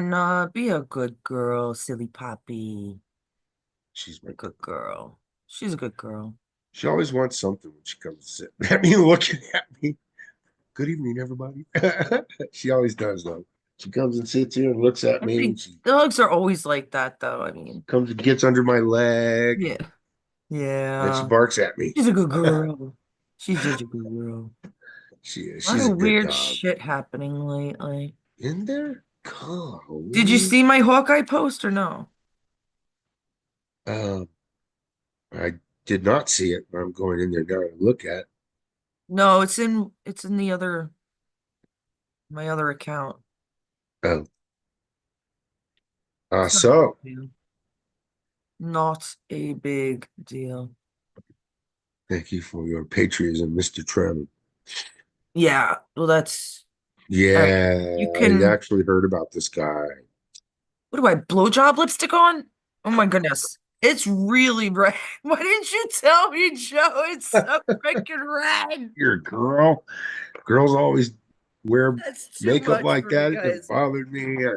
Nah, be a good girl, silly Poppy. She's A my good good girl. girl. She's a good girl. She always wants something when she comes sitting at me, looking at me. Good evening, everybody. She always does, though. She comes and sits here and looks at I me, and think she dogs are always like that, though. I mean, comes and gets under my leg, yeah. and then she Yeah. barks at me. She's a good girl. She's such a good girl. She is. A lot She's a of good weird dog. shit happening lately. In there? Did you Golly. see my Hawkeye post or no? Um, I did not see it, but I'm going in there now to look at. No, it's in the other my other account. Oh, It's not a big so deal. Not a big deal. thank you for your patriotism, Mr. Trevor. Yeah, well you Yeah, I can. actually heard about this guy. What do I blowjob lipstick on? Oh my goodness. It's really red. Why didn't you tell me, Joe? It's so freaking red. You're a girl. Girls always wear That's too makeup much like for me, that. It just guys. bothered me. Yeah,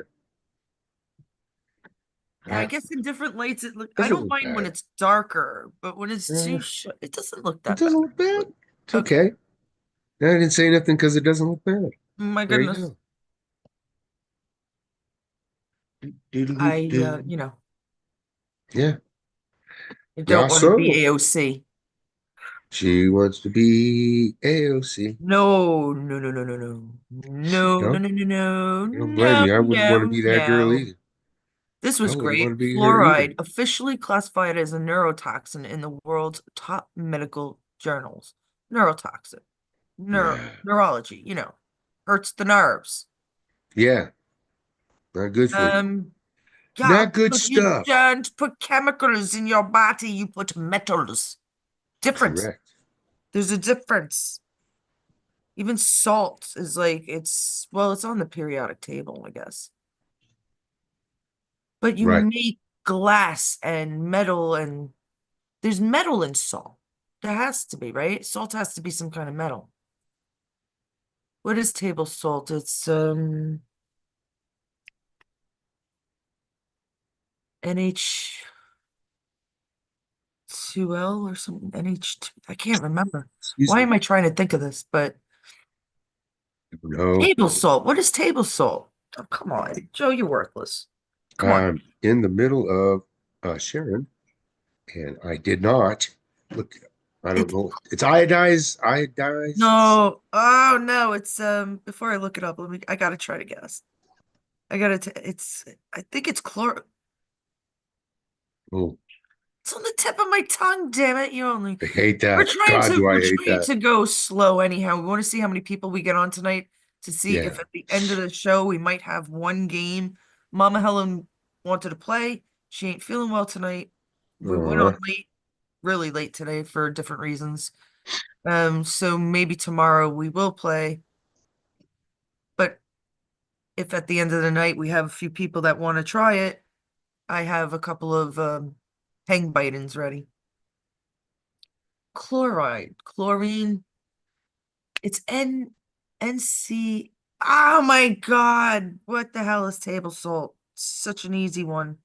I I guess in different lights I doesn't don't look mind when bad. it's darker, but when it's Uh, too short, it doesn't look it that bad. doesn't look bad. It's Okay. okay. I didn't say nothing because it doesn't look bad. Oh my There you goodness. go. Do, do, I do. Yeah. I don't Yeah, want to be so AOC. she wants to be AOC. No, no, no, no, no, no. No, no, No, no, no, no, you don't blame no, me. I wouldn't want to no, be that girl no. either. This I was wouldn't want great. to be her either. Fluoride officially classified as a neurotoxin in the world's top medical journals. Neurotoxin, Yeah. neurology, hurts the nerves. Yeah, not good for you. Um, yeah, Not good but you stuff. don't put chemicals in your body, you put metals. Difference. Correct. There's a difference. Even salt is like it's on the periodic table, I guess. But you Right. make glass and metal and there's metal in salt. There has to be, right? Salt has to be some kind of metal. What is table salt? It's NH2L or something. NH2. I can't remember. Excuse Why me. am I trying to think of this? But No. table salt. What is table salt? Oh, come on. Joe, you're worthless. Come on. I'm in the middle of Sharon, and I did not look. I don't It's know. It's iodized. Iodized. no. Oh no, it's before I look it up, I gotta try to guess. I think it's chlor. Oh, It's on the tip of my tongue, damn it. I hate that. God, do I We're hate trying that. to go slow anyhow. We want to see how many people we get on tonight to see if Yeah. at the end of the show we might have one game. Mama Helen wanted to play. She ain't feeling well tonight. We went on Uh, late, really late today for different reasons. So maybe tomorrow we will play. But if at the end of the night we have a few people that want to try it, I have a couple of hang bitins ready. Chloride, chlorine. It's NC. Oh my God. What the hell is table salt? Such an easy one.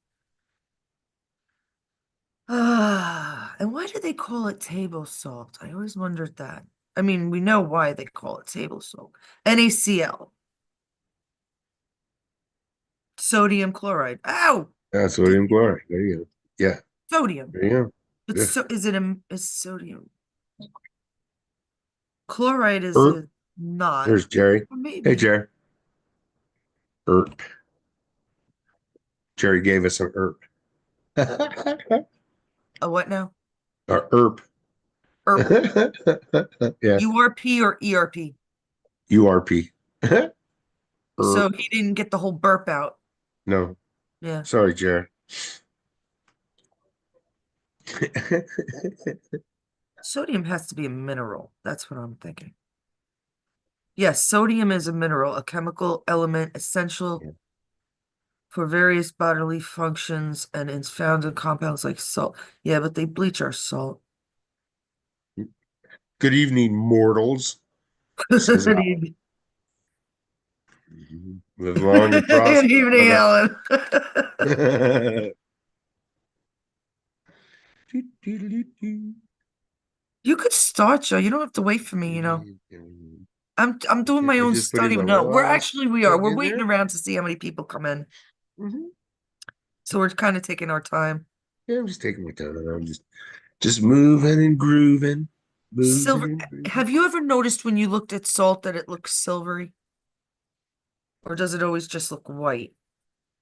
Ah, and why do they call it table salt? I always wondered that. I mean, we know why they call it table salt. NaCl, sodium chloride. Ow! that's D- sodium chloride. There you go. Yeah. Sodium. There you go. But Yeah. so is it is sodium? Chloride is Erp. a not. There's Jerry. Or Hey, maybe. Jerry. Erp. Jerry gave us an erp. A what now? Or erp. Or Yeah. URP or ERP? URP. So Erp. he didn't get the whole burp out. No. Yeah. Sorry, Jerry. Sodium has to be a mineral. That's what I'm thinking. Yes, sodium is a mineral, a chemical element essential for various bodily functions and is found in compounds like salt. Yeah, but they bleach our salt. Good evening, mortals, says Al. Live long and Good prosper, evening, brother. Ellen. You could start, Joe. You don't have to wait for me, you know. I'm doing Okay, my I own just put in study. my No, last we are. thing We're in waiting there. around to see how many people come in. Hmm. So we're kind of taking our time. Yeah, I'm just taking my time. I'm just moving and grooving, moving Silver. and grooving. Have you ever noticed when you looked at salt that it looks silvery? Or does it always just look white?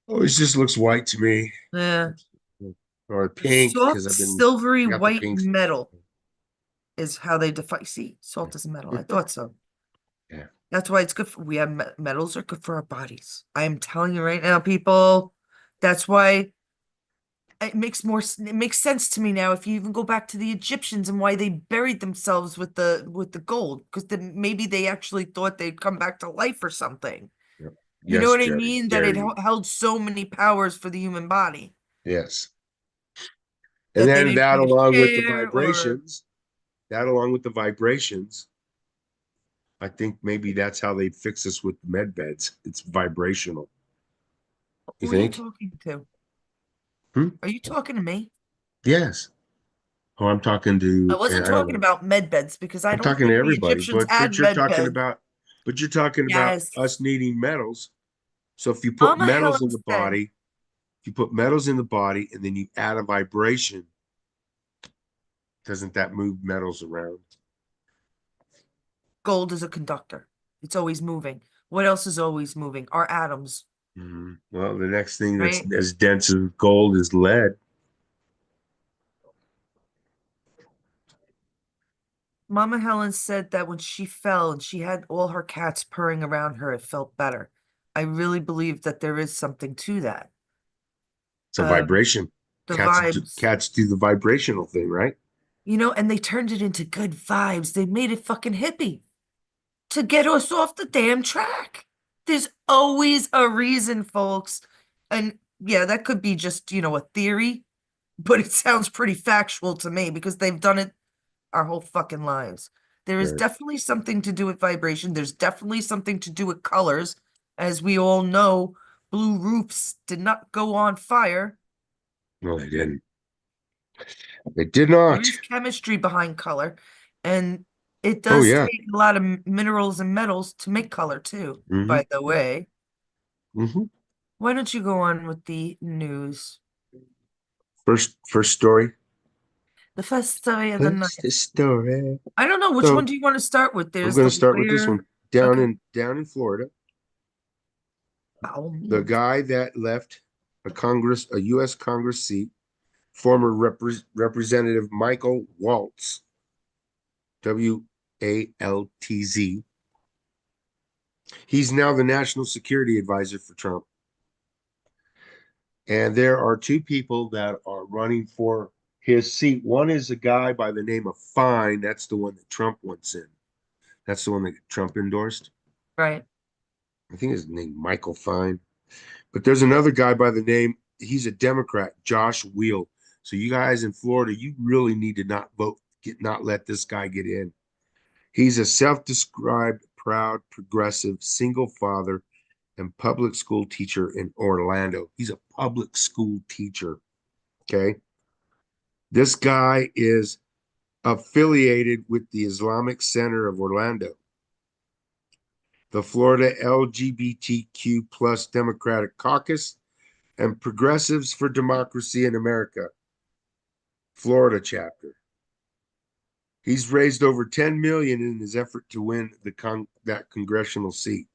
Oh, it just looks white to me, Yeah. or pink because Soft, silvery, I got the white pink stuff. metal is how they define. See, salt is metal. I thought so. Yeah, That's why it's good for, we have metals are good for our bodies. I am telling you right now, people. That's why it makes sense to me now if you even go back to the Egyptians and why they buried themselves with the gold because then maybe they actually thought they'd come back to life or something. yeah. You know Yes, what I Jerry, mean? That it Jerry. held so many powers for the human body Yes, and that they then didn't want to share or that along with the vibrations, I think maybe that's how they fix us with med beds. It's vibrational. You who are you think? talking to? Hmm? Are you talking to me? Yes. Oh, I'm talking I to, wasn't I don't talking know. about med beds because I I'm don't talking to think the everybody, Egyptians had med beds. but you're talking about Yes. us needing metals. So if you put Mama metals Helen in the said body, if you put metals in the body and then you add a vibration, doesn't that move metals around? gold is a conductor. It's always moving. What else is always moving? Our atoms, Mhm. Well, the next thing that's right? as dense as gold is lead. Mama Helen said that when she fell and she had all her cats purring around her, it felt better. I really believe that there is something to that. It's a Um, vibration. the vibes, Cats do the vibrational thing, right? and they turned it into good vibes. They made it fucking hippie to get us off the damn track. There's always a reason, folks. And yeah, that could be just, a theory, but it sounds pretty factual to me because they've done it our whole fucking lives. There is Right. definitely something to do with vibration. There's definitely something to do with colors. As we all know, blue roofs did not go on fire. No, they didn't. They did There not. is chemistry behind color, and it Oh does yeah. take a lot of minerals and metals to make color too, Hmm. by the way. Hmm. Why don't you go on with the news? First story. The first story of the First night. story. I don't know which one So do you want to start with? I'm There's going the to start with this one. lawyer. Okay. Down in Florida, Foul the means. guy that left a U.S. Congress seat, former Representative Michael Waltz, Waltz. He's now the national security advisor for Trump. And there are two people that are running for his seat. One is a guy by the name of Fine. That's the one that Trump wants in. That's the one that Trump endorsed. Right. I think his name Michael Fine. But there's another guy by the name, he's a Democrat, Josh Wheel. So you guys in Florida, you really need to not vote, not let this guy get in. He's a self-described proud progressive single father and public school teacher in Orlando. He's a public school teacher. Okay. This guy is affiliated with the Islamic Center of Orlando, the Florida LGBTQ plus Democratic Caucus, and Progressives for Democracy in America, Florida chapter. He's raised over 10 million in his effort to win that congressional seat.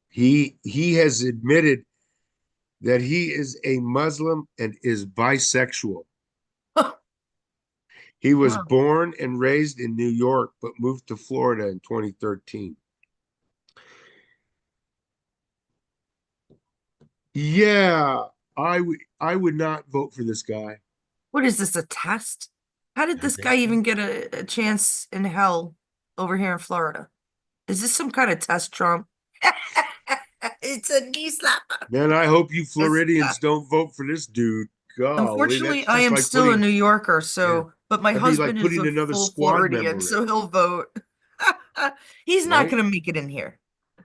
He has admitted that he is a Muslim and is bisexual. He was Wow. born and raised in New York, but moved to Florida in 2013. Yeah, I would not vote for this guy. What is this, a test? How did I this think guy so. even get a chance in hell over here in Florida? Is this some kind of test, Trump? It's a knee slapper. Man, I hope you This Floridians guy. don't vote for this dude. Golly, Unfortunately, that's I just am like still a putting, New Yorker, yeah, but my that'd be husband like is putting a another full squad Floridian, member in, so he'll vote. He's not right? going to make it in here.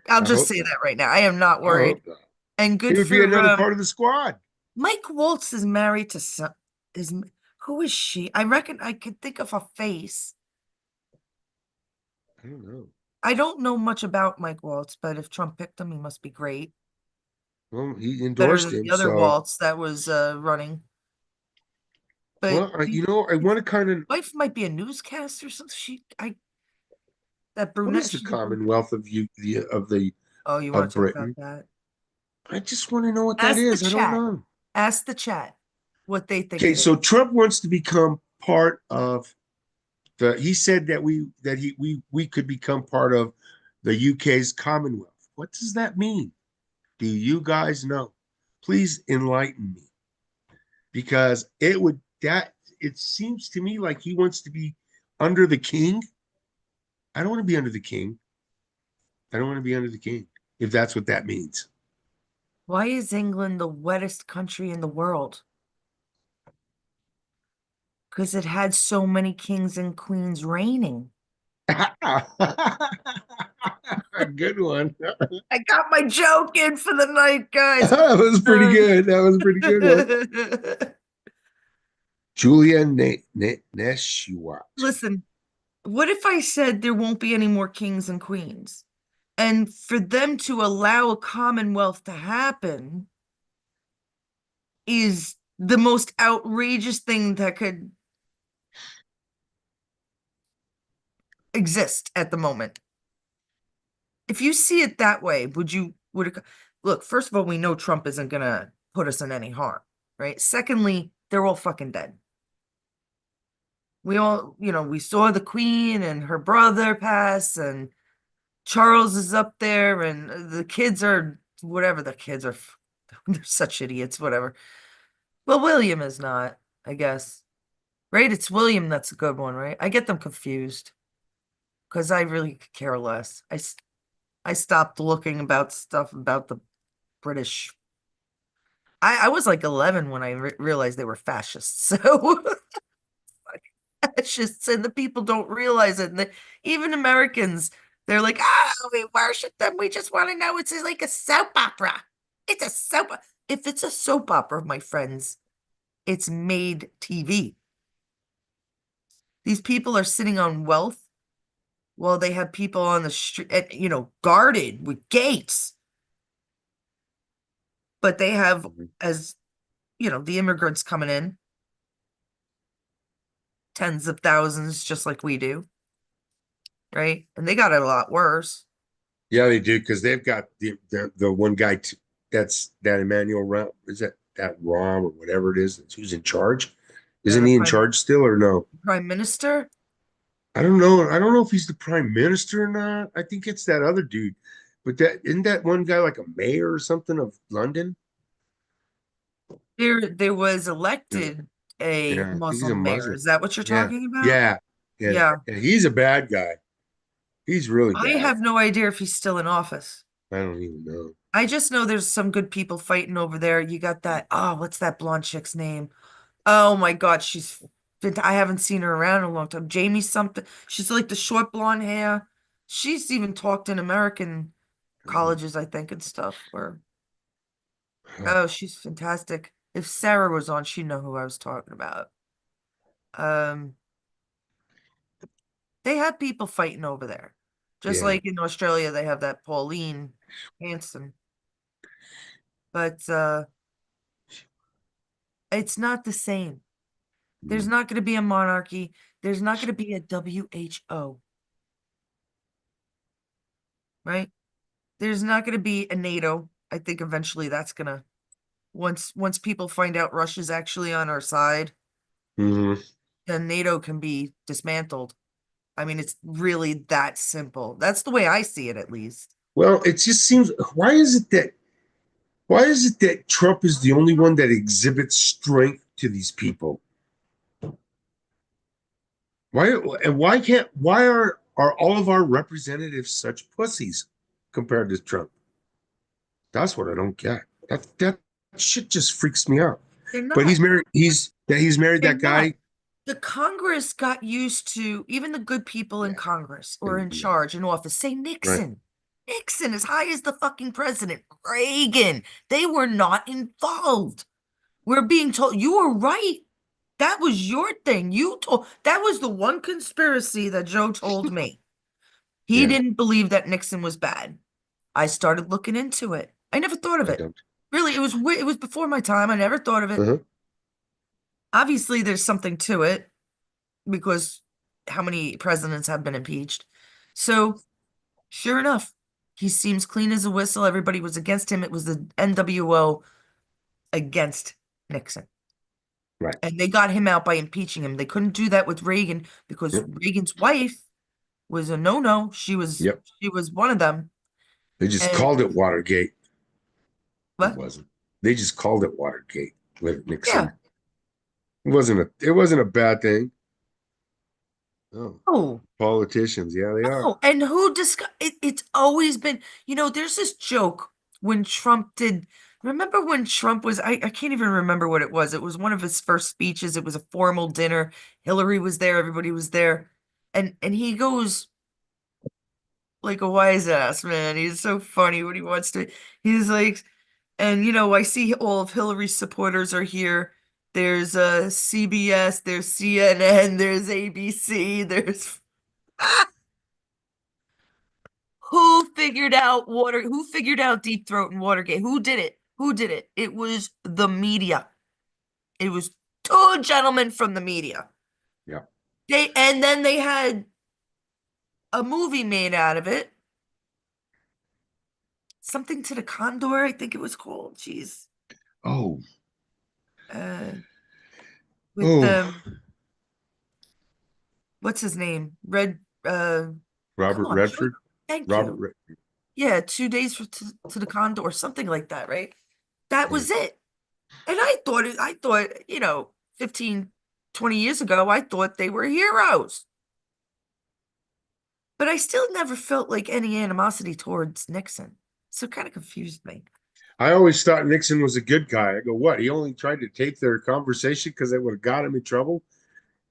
I'll I just hope say not. that right now. I am not I worried. hope not. And He good would be for another part of the squad. Mike Waltz is married to some is who is she? I reckon I could think of a face. I don't know. I don't know much about Mike Waltz, but if Trump picked him, he must be great. Well, he Better endorsed than the him, other so Waltz that was running. But well, I want to kind of. wife might be a newscaster or something. That What brunette, is the she's a brunette. Commonwealth of you the Oh, you want of to talk about Britain? that? I just want to know what that Ask the is. I don't chat. know. Ask the chat what they think Okay, it so is. Trump wants to become part of the. He said that we could become part of the UK's Commonwealth. What does that mean? Do you guys know? Please enlighten me, because it seems to me like he wants to be under the king. I don't want to be under the king. I don't want to be under the king, if that's what that means. Why is England the wettest country in the world? Because it had so many kings and queens reigning. A good one. I got my joke in for the night, guys. That was pretty Um, good. That was a pretty good one. Julia Neshiwat. Listen, what if I said there won't be any more kings and queens? And for them to allow a commonwealth to happen is the most outrageous thing that could exist at the moment. If you see it that way, would it look, first of all, we know Trump isn't gonna put us in any harm, right? Secondly, they're all fucking dead. We all, we saw the Queen and her brother pass, and Charles is up there, and the kids are whatever the kids are. They're such idiots, whatever. Well, William is not, I guess. Right? It's William that's a good one, right? I get them confused because I really could care less. I stopped looking about stuff about the British. I was like 11 when I realized they were fascists. So fascists, and the people don't realize it. And even Americans, they're like, oh, we worship them. We just want to know it's like a soap opera. It's a soap. If it's a soap opera, my friends, it's made TV. These people are sitting on wealth while they have people on the street, guarded with gates. But they have, as the immigrants coming in, tens of thousands, just like we do, right? And they got it a lot worse. Yeah, they do, because they've got the one guy that's that Emmanuel Rom, is that Rom or whatever it is, that's who's in charge. Yeah, Isn't he in charge still or no? prime minister. I don't know. I don't know if he's the prime minister or not. I think it's that other dude. But that isn't that one guy like a mayor or something of London? There was Yeah, elected a yeah, I think he's a Muslim mayor. Muslim. Is that what you're Yeah, talking about? yeah, yeah, Yeah. yeah. He's a bad guy. He's really I bad. have no idea if he's still in office. I don't even know. I just know there's some good people fighting over there. You got that, oh, what's that blonde chick's name? Oh my God, I haven't seen her around in a long time. Jamie something. She's like the short blonde hair. She's even talked in American colleges, I think, and stuff. Or oh, she's fantastic. If Sarah was on, she'd know who I was talking about. Um, they have people fighting over there. Just Yeah. like in Australia, they have that Pauline Hanson. But it's not the same. There's Mm. not going to be a monarchy. There's not going to be a WHO, right? There's not going to be a NATO. I think eventually that's gonna once people find out Russia's actually on our side, Mhm. then NATO can be dismantled. I mean, it's really that simple. That's the way I see it, at least. Well, it just seems, why is it that Trump is the only one that exhibits strength to these people? Why and why are all of our representatives such pussies compared to Trump? That's what I don't get. That shit just freaks me out. They're But not. he's married They're that not. guy. The Congress got used to even the good people in Yeah, Congress or in yeah, charge in office say right. Nixon. Nixon, as high as the fucking president, Reagan. They were not involved. We're being told you were right. That was your thing. You told that was the one conspiracy that Joe told me. He Yeah, didn't believe that Nixon was bad. I started looking into it. I never thought of I it. don't. Really, it was before my time. I never thought of it. Uh-huh. Obviously, there's something to it because how many presidents have been impeached? So, sure enough, he seems clean as a whistle. Everybody was against him. It was the NWO against Nixon. Right. And they got him out by impeaching him. They couldn't do that with Reagan because Yep. Reagan's wife was a no-no. Yep. She was one of them. They just And called it Watergate. It what? wasn't. They just called it Watergate with Yeah. Nixon. It wasn't a bad thing. Oh, Oh, politicians, yeah, they are. oh, and who discuss it, it's always been, there's this joke when Trump did, remember when Trump was, I can't even remember what it was. It was one of his first speeches. It was a formal dinner. Hillary was there, everybody was there. And he goes like a wise ass, man. He's so funny when he wants to. He's like, and I see all of Hillary's supporters are here. There's CBS, there's CNN, there's ABC, there's who figured out Deep Throat and Watergate? Who did it? Who did it? It was the media. It was two gentlemen from the media. Yeah. And then they had a movie made out of it. Something to the Condor, I think it was called. Jeez. Oh, Uh with oh, what's his name? Red come Robert on, shoot. Redford. Thank Robert you. Redford. Yeah, 2 days to the Condor, something like that, right? That Yeah. was it. And I thought, 15, 20 years ago, I thought they were heroes. But I still never felt like any animosity towards Nixon. So it kind of confused me. I always thought Nixon was a good guy. I go, what? He only tried to take their conversation because they would have got him in trouble.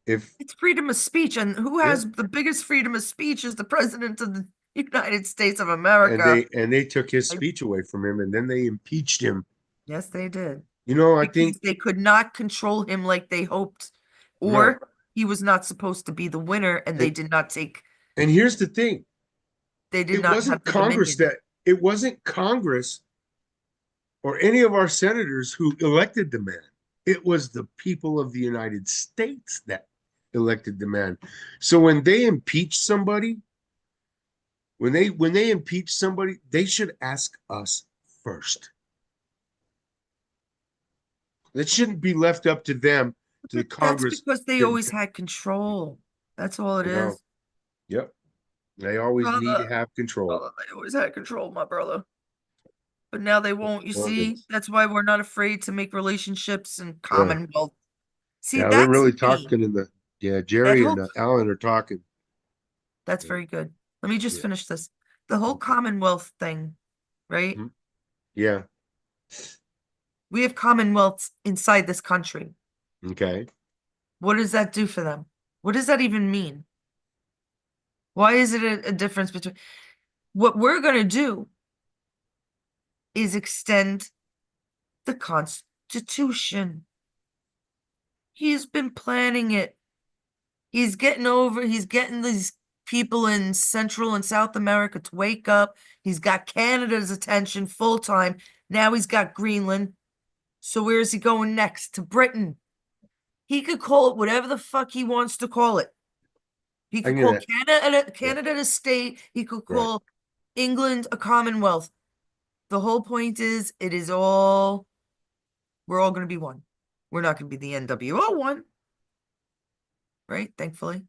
If It's freedom of speech, and who Yeah, has the biggest freedom of speech is the President of the United States of and America. they took his I- speech away from him, and then they impeached him. yes, they did. I Because think they could not control him like they hoped, no. or he was not supposed to be the winner, and And and here's the thing: they did not have the dominion. it wasn't Congress or any of our senators who elected the man. It was the people of the United States that elected the man. So when they impeach somebody, they should ask us first. That shouldn't be left up to them, to the But that's Congress. because they To, always had control. That's all it well, is. yep. They always need to Brother, have control. they always had control, my brother. But now they won't. You Oh see, goodness. that's why we're not afraid to make relationships and Yeah. commonwealth. See, Yeah, they're that's really me. talking in the yeah, That Jerry and whole Alan are talking. that's Yeah. very good. Let me just Yeah. finish this. The whole Okay. commonwealth thing, right? Mhm. Yeah. We have commonwealths inside this country. Okay. What does that do for them? What does that even mean? Why is it a difference between what we're going to do is extend the Constitution? He's been planning it. He's getting these people in Central and South America to wake up. He's got Canada's attention full time. Now he's got Greenland. So where is he going next? To Britain. He could call it whatever the fuck he wants to call it. He could I'm call gonna Canada yeah, Canada a state. He could right. call England a commonwealth. The whole point is we're all going to be one. We're not going to be the NWO one, right? Thankfully.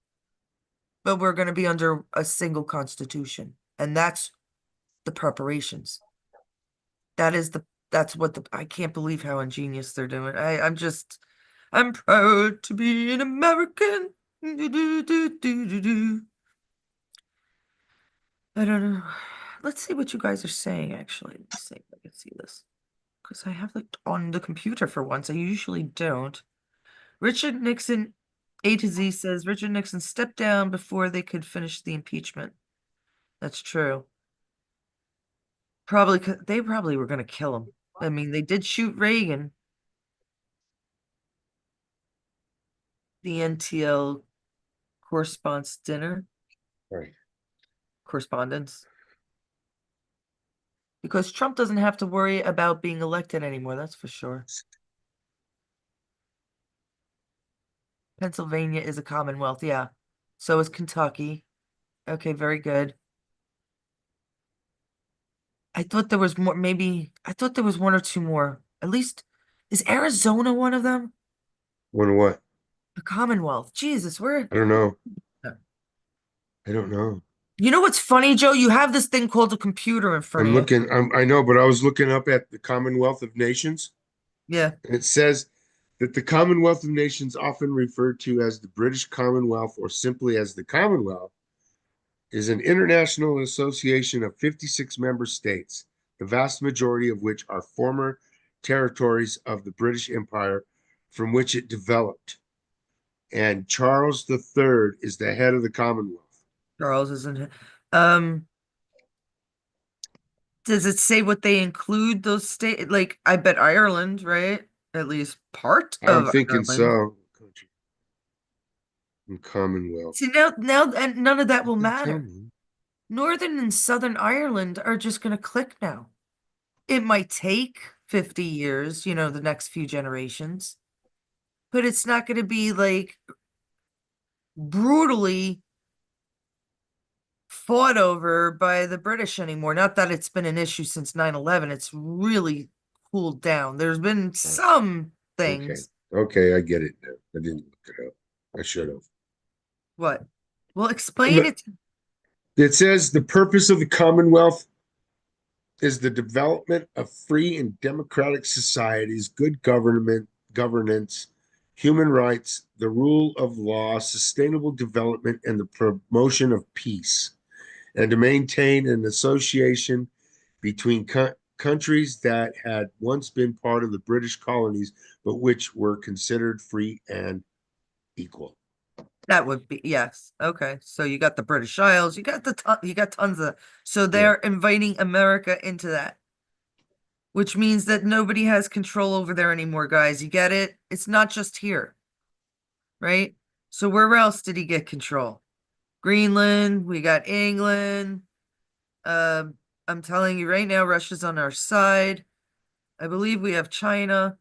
But we're going to be under a single constitution. And that's the preparations. That's what I can't believe how ingenious they're doing. I'm proud to be an American. Do, do, do, do, do, do. I don't know. Let's see what you guys are saying, actually. Let me see if I can see this. Because I have it on the computer for once. I usually don't. Richard Nixon, A to Z says Richard Nixon stepped down before they could finish the impeachment. That's true. Probably, they probably were going to kill him. I mean, they did shoot Reagan, the NTL correspondence dinner, Right. correspondence, because Trump doesn't have to worry about being elected anymore. That's for sure. Pennsylvania is a Commonwealth. Yeah. So is Kentucky. Okay, very good. I thought there was more, maybe, I thought there was one or two more. At least, is Arizona one of them? Wonder what? A Commonwealth. Jesus, where? I don't know. I don't know. You know what's funny, Joe? You have this thing called a computer in front I'm of you. looking, I know, but I was looking up at the Commonwealth of Nations, Yeah. and it says that the Commonwealth of Nations, often referred to as the British Commonwealth or simply as the Commonwealth, is an international association of 56 member states, the vast majority of which are former territories of the British Empire from which it developed. And Charles III is the head of the Commonwealth. Charles isn't it? Um, does it say what they include those state? Like, I bet Ireland, right? At least part I'm of thinking Ireland. so. Country and Commonwealth. See, now, and none of that will Doesn't tell matter. me. Northern and Southern Ireland are just going to click now. It might take 50 years, the next few generations, but it's not going to be like brutally fought over by the British anymore. Not that it's been an issue since 9/11. It's really cooled down. There's been Oh, some okay. things. Okay, I get it now. I didn't look it up. I should have. What? Well, explain Look, it. it says the purpose of the Commonwealth is the development of free and democratic societies, good governance, human rights, the rule of law, sustainable development, and the promotion of peace, and to maintain an association between countries that had once been part of the British colonies, but which were considered free and equal. That would be yes. Okay. So you got the British Isles, you got tons of so Yeah. they're inviting America into that, which means that nobody has control over there anymore, guys. You get it? It's not just here, right? So where else did he get control? Greenland, we got England. Um, I'm telling you right now, Russia's on our side. I believe we have China.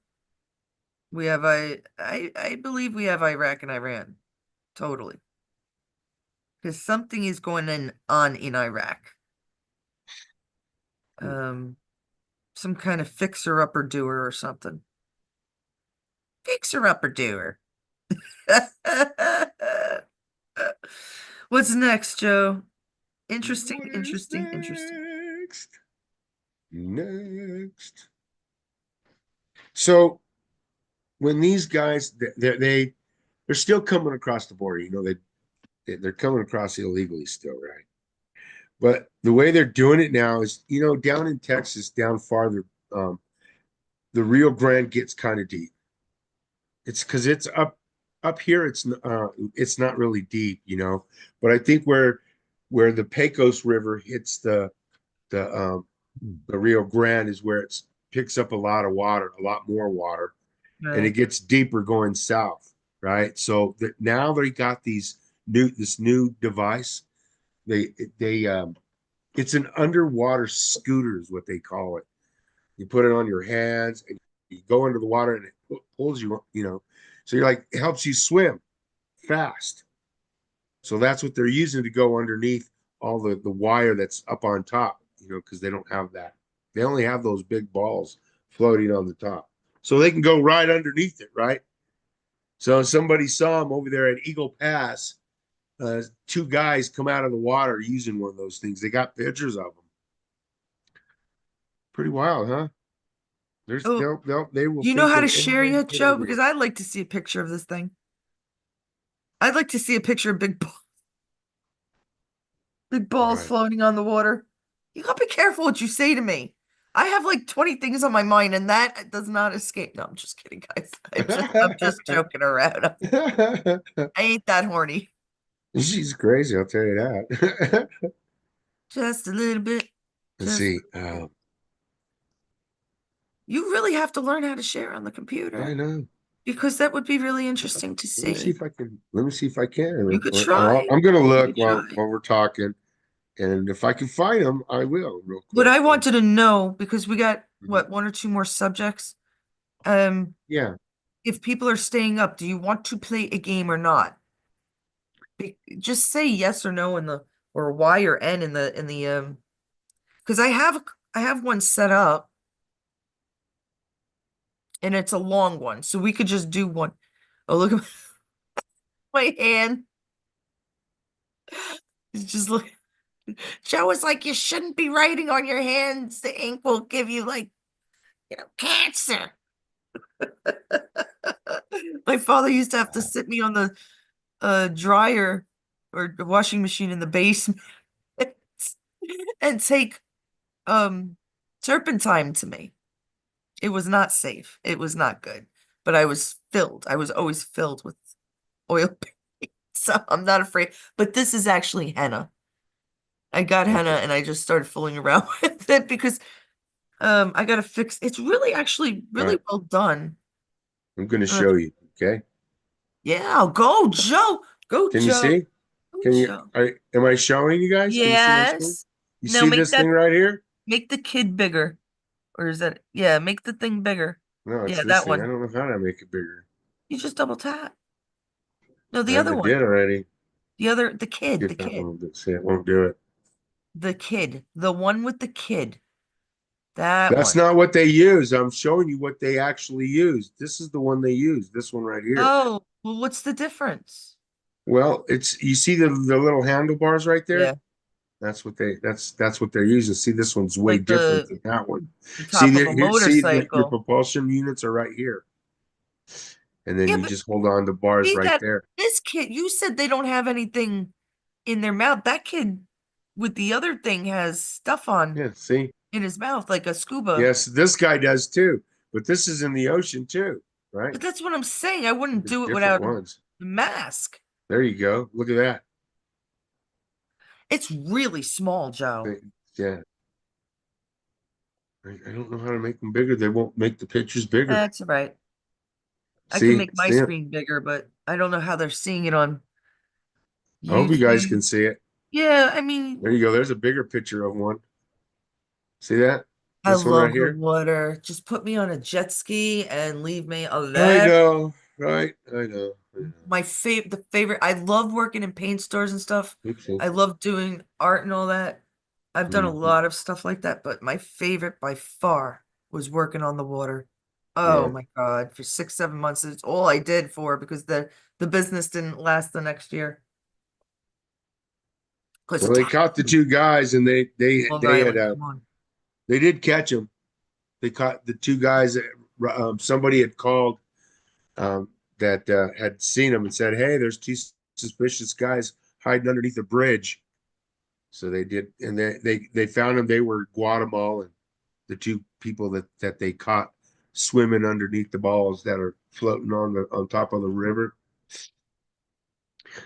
We have I believe we have Iraq and Iran. Totally. Because something is going on in Iraq. Um, some kind of fixer upper doer or something. Fixer upper doer. What's next, Joe? Interesting, What is interesting, interesting. next? Next. So when these guys they're still coming across the border, they're coming across illegally still, right? But the way they're doing it now is, down in Texas, down farther, the Rio Grande gets kind of deep. It's because it's up here. It's not really deep, But I think where the Pecos River hits the the Rio Grande is where it picks up a lot of water, a lot more water, and it Right. gets deeper going south, right? So that now they got this new device. They it's an underwater scooter is what they call it. You put it on your hands and you go into the water and it pulls you. So you're like, it helps you swim fast. So that's what they're using to go underneath all the wire that's up on top, because they don't have that. They only have those big balls floating on the top. So they can go right underneath it, right? So somebody saw them over there at Eagle Pass. Two guys come out of the water using one of those things. They got pictures of them. Pretty wild, huh? Oh, They will do you know think how to of share anything to yet, get Joe? over Because here. I'd like to see a picture of this thing. I'd like to see a picture of big All balls right. floating on the water. You gotta be careful what you say to me. I have like 20 things on my mind, and that does not escape. No, I'm just kidding, guys. I'm just joking around. I ain't that horny. She's crazy, I'll tell you that. Just a little bit. Let's Just a see. little bit. You really have to learn how to share on the I computer know. because that would be really interesting to Let me see see. if I can. Let me see if I You can. could try. I'm gonna You look could try. while we're talking, and if I can find them, I will real What quick. I wanted to know, because we got Mhm. what, one or two more subjects. Um, Yeah. if people are staying up, do you want to play a game or not? Just say yes or no in the or Y or N in the because I have one set up and it's a long one, so we could just do one. Oh, look at my hand. It's just like Joe was like, you shouldn't be writing on your hands. The ink will give you like, cancer. My father used to have to sit me on the dryer or the washing machine in the basement and take turpentine to me. It was not safe. It was not good. But I was filled. I was always filled with oil paint. So I'm not afraid. But this is actually henna. I got henna Okay. and I just started fooling around with it because I gotta fix it's really actually All really right. well done. I'm gonna Uh, show you. Okay. yeah, go Joe. Go Can you Joe. see? Go Can you? Joe. Am I showing you guys? Can you see my screen? Yes. You Now see make this thing right here? the kid bigger. Or is that yeah, make the thing bigger. No, it's Yeah, this that thing. I one. don't know how to make it bigger. You just double tap. No, the I other one. did already. The kid, See the if that kid. one will do. See, it won't do it. The kid. The one with the kid. That That's one. not what they use. I'm showing you what they actually use. This is the one they use. This one right here. Oh, well, what's the difference? Well, it's you see the little handlebars right there? Yeah, That's what they're using. See, this one's way like different than that one. the See top of that a here, see that your motorcycle. propulsion units are right here. And then Yeah, you but just hold on to bars see right that there. this kid, you said they don't have anything in their mouth. That kid with the other thing has stuff on Yeah, see? in his mouth, like a scuba. Yes, this guy does too. But this is in the ocean too, right? But that's what I'm saying. I wouldn't There's do it different without the ones. mask. There you go. Look at that. It's really small, Joe. Yeah. I don't know how to make them bigger. They won't make the pictures bigger. That's all right. I can See? make my See it? screen bigger, but I don't know how they're seeing it on I hope you guys YouTube. can see it. Yeah, I There mean, you go. There's a bigger picture of one. See that? I This one right love the here. water. Just put me on a jet ski and leave me I alone. know, right? I know. I know. The favorite, I love working in paint stores and stuff. Oopsie. I love doing art and all that. I've done a Hmm. lot of stuff like that, but my favorite by far was working on the water. Oh Yeah. my God, for 6, 7 months, it's all I did for because the business didn't last the next year because Well, of they caught the taxes. two guys, and Long they had Island, come on. they did catch them. They caught the two guys. That, somebody had called that had seen them and said, "Hey, there's two suspicious guys hiding underneath a bridge." So they did, and they found them. They were Guatemalan, the two people that they caught swimming underneath the balls that are floating on top of the river.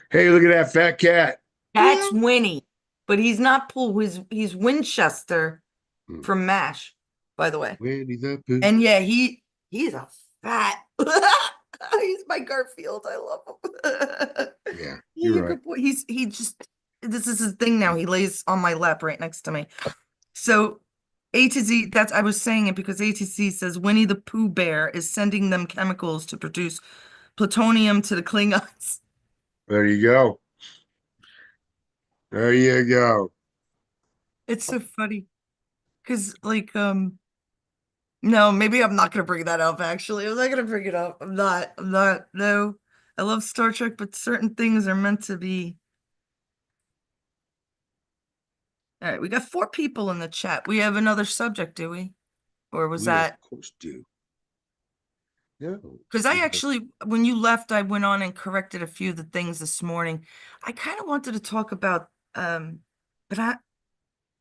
Hey, look at that fat cat. That's Winnie, but he's not Pool. He's Winchester Hmm. from MASH, by the way. Winnie the Pooh. And yeah, he's a fat. He's my Garfield. I love him. Yeah, He's a you're right. good boy. He just this is his thing now. He lays on my lap right next to me. So A to Z, that's I was saying it because A to Z says Winnie the Pooh Bear is sending them chemicals to produce plutonium to the Klingons. There you go. There you go. It's so funny because no, maybe I'm not gonna bring that up actually. I'm not gonna bring it up. I'm not, no. I love Star Trek, but certain things are meant to be. All right, we got 4 people in the chat. We have another subject, do we? Or was We of that course do. No, because we I have. actually, when you left, I went on and corrected a few of the things this morning. I kind of wanted to talk about, but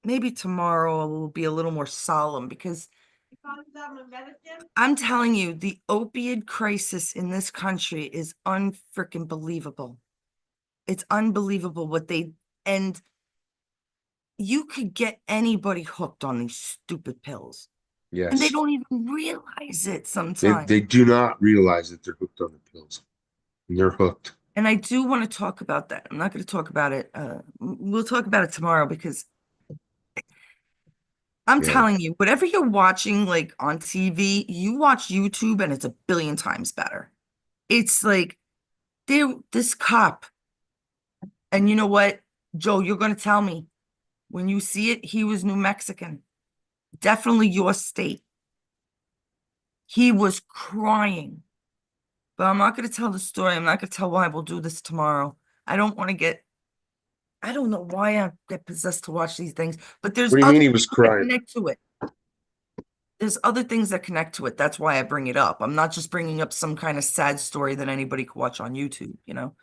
maybe tomorrow will be a little more solemn because I'm telling you, the opiate crisis in this country is unfreaking believable. It's unbelievable what and you could get anybody hooked on these stupid pills. And they Yes. don't even realize it sometimes. They do not realize that they're hooked on the pills. And they're hooked. And I do want to talk about that. I'm not going to talk about it. We'll talk about it tomorrow because I'm Yeah. telling you, whatever you're watching, like on TV, you watch YouTube and it's a billion times better. It's like this cop, and you know what, Joe, you're going to tell me when you see it, he was New Mexican, definitely your state. He was crying, but I'm not going to tell the story. I'm not going to tell why. We'll do this tomorrow. I don't want to get, I don't know why I get possessed to watch these things, but there's What do you other mean he was things that crying? connect to it. There's other things that connect to it. That's why I bring it up. I'm not just bringing up some kind of sad story that anybody could watch on YouTube, you know?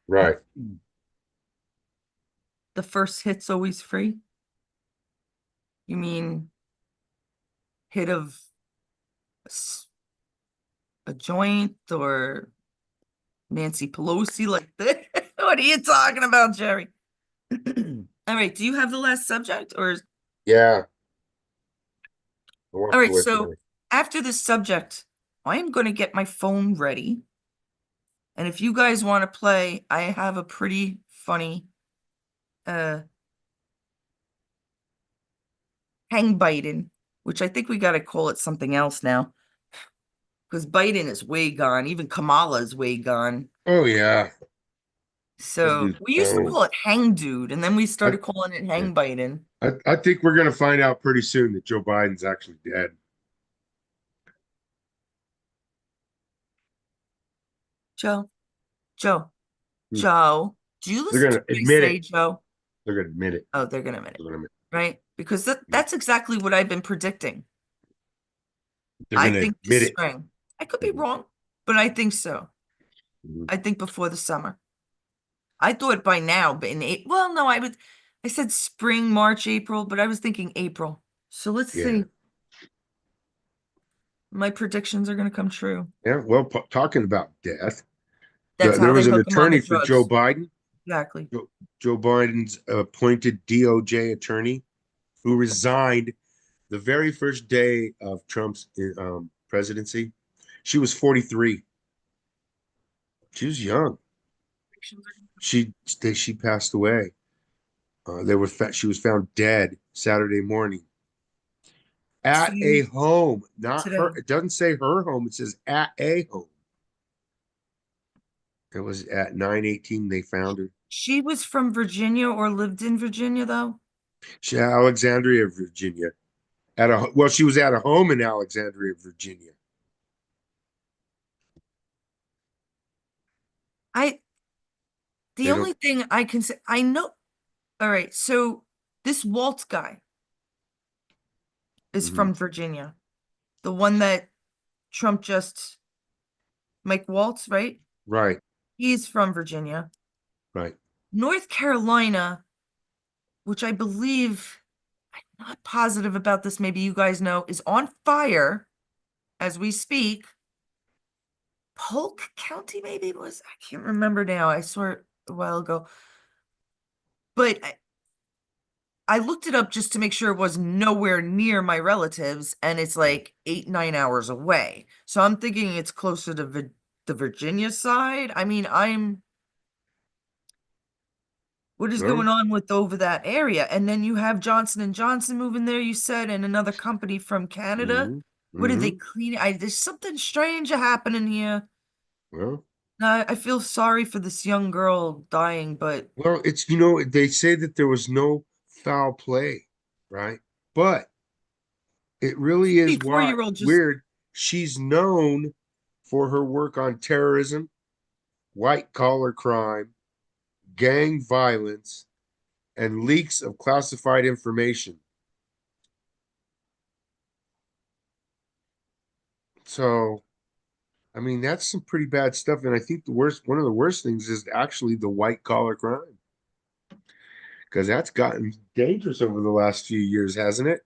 Right. The first hit's always free. You mean hit of s- a joint or Nancy Pelosi like this? What are you talking about, Jerry? All right, do you have the last subject or Yeah. I all walked right, away from so it. after this subject, I am going to get my phone ready. And if you guys want to play, I have a pretty funny uh hang Biden, which I think we got to call it something else now because Biden is way gone. Even Kamala is way gone. Oh yeah. That So dude's we used to gone. call it hang dude, and then we I started calling it yeah. hang Biden. I think we're gonna find out pretty soon that Joe Biden's actually dead. Joe, Joe, Hmm. Joe, do you They're listen to gonna what I admit say, it. Joe? They're gonna admit it. Oh, they're gonna admit it, They're gonna right? Because admit that's exactly what I've been predicting. they're I gonna think this admit it. spring. I could be Mhm. wrong, but I think so. Mhm. I think before the summer. I thought by now, but in April, well, no, I said spring, March, April, but I was thinking April. So let's Yeah. see. My predictions are going to come true. Yeah. Well, talking about death, That's how there they was an hook them on the attorney for Joe drugs. Biden. Exactly. Joe Biden's appointed DOJ attorney who resigned the very first day of Trump's presidency. She was 43. She was young. Predictions are gonna come She she passed away. She was found dead Saturday morning at a true. home, not her. Today. It doesn't say her home. It says at a home. It was at 9:18 they found her. She was from Virginia or lived in Virginia, though. Alexandria, Virginia. She was at a home in Alexandria, Virginia. I, the They don't. only thing I can say, I know. All right. So this Waltz guy is Mhm. from Virginia. The one that Trump just, Mike Waltz, right? Right, He's from Virginia. right. North Carolina, which I believe, I'm not positive about this, maybe you guys know, is on fire as we speak. Polk County, maybe it was, I can't remember now. I saw it a while ago. But I looked it up just to make sure it was nowhere near my relatives, and it's like 8, 9 hours away. So I'm thinking it's closer to the Virginia side. I mean, what is No. going on with over that area? And then you have Johnson and Johnson moving there, you said, and another company from Canada. Hmm. What are they Hmm. cleaning? There's something strange happening here. Well, I feel sorry for this young girl dying, but it's they say that there was no foul play, right? But it really is 24-year-old just weird. She's known for her work on terrorism, white collar crime, gang violence, and leaks of classified information. So, I mean, that's some pretty bad stuff. And I think one of the worst things is actually the white collar crime, because that's gotten dangerous over the last few years, hasn't it?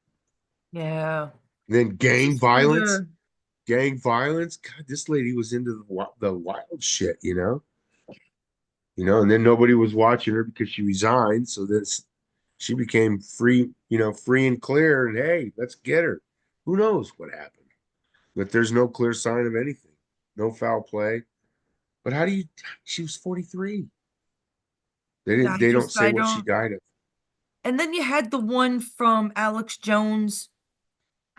yeah. And then I just wonder. gang violence. God, this lady was into the wild shit, and then nobody was watching her because she resigned. So this she became free, free and clear. And hey, let's get her. Who knows what happened? But there's no clear sign of anything. No foul play. But how do you she was 43. Yeah, I They don't just, say I what she don't. died of. And then you had the one from Alex Jones,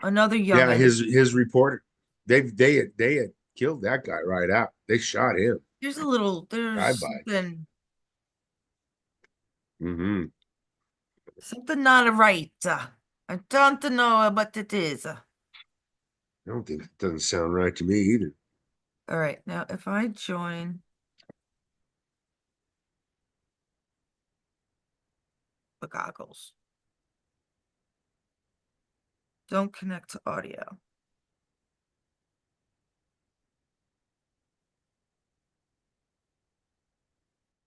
another Yeah, youngin. his reporter. They had killed that guy right out. They shot him. There's Drive by. something, Mm-hmm. something not right. I don't know what it is. I don't think it doesn't sound right to me either. All right, now if I join the goggles, don't connect to audio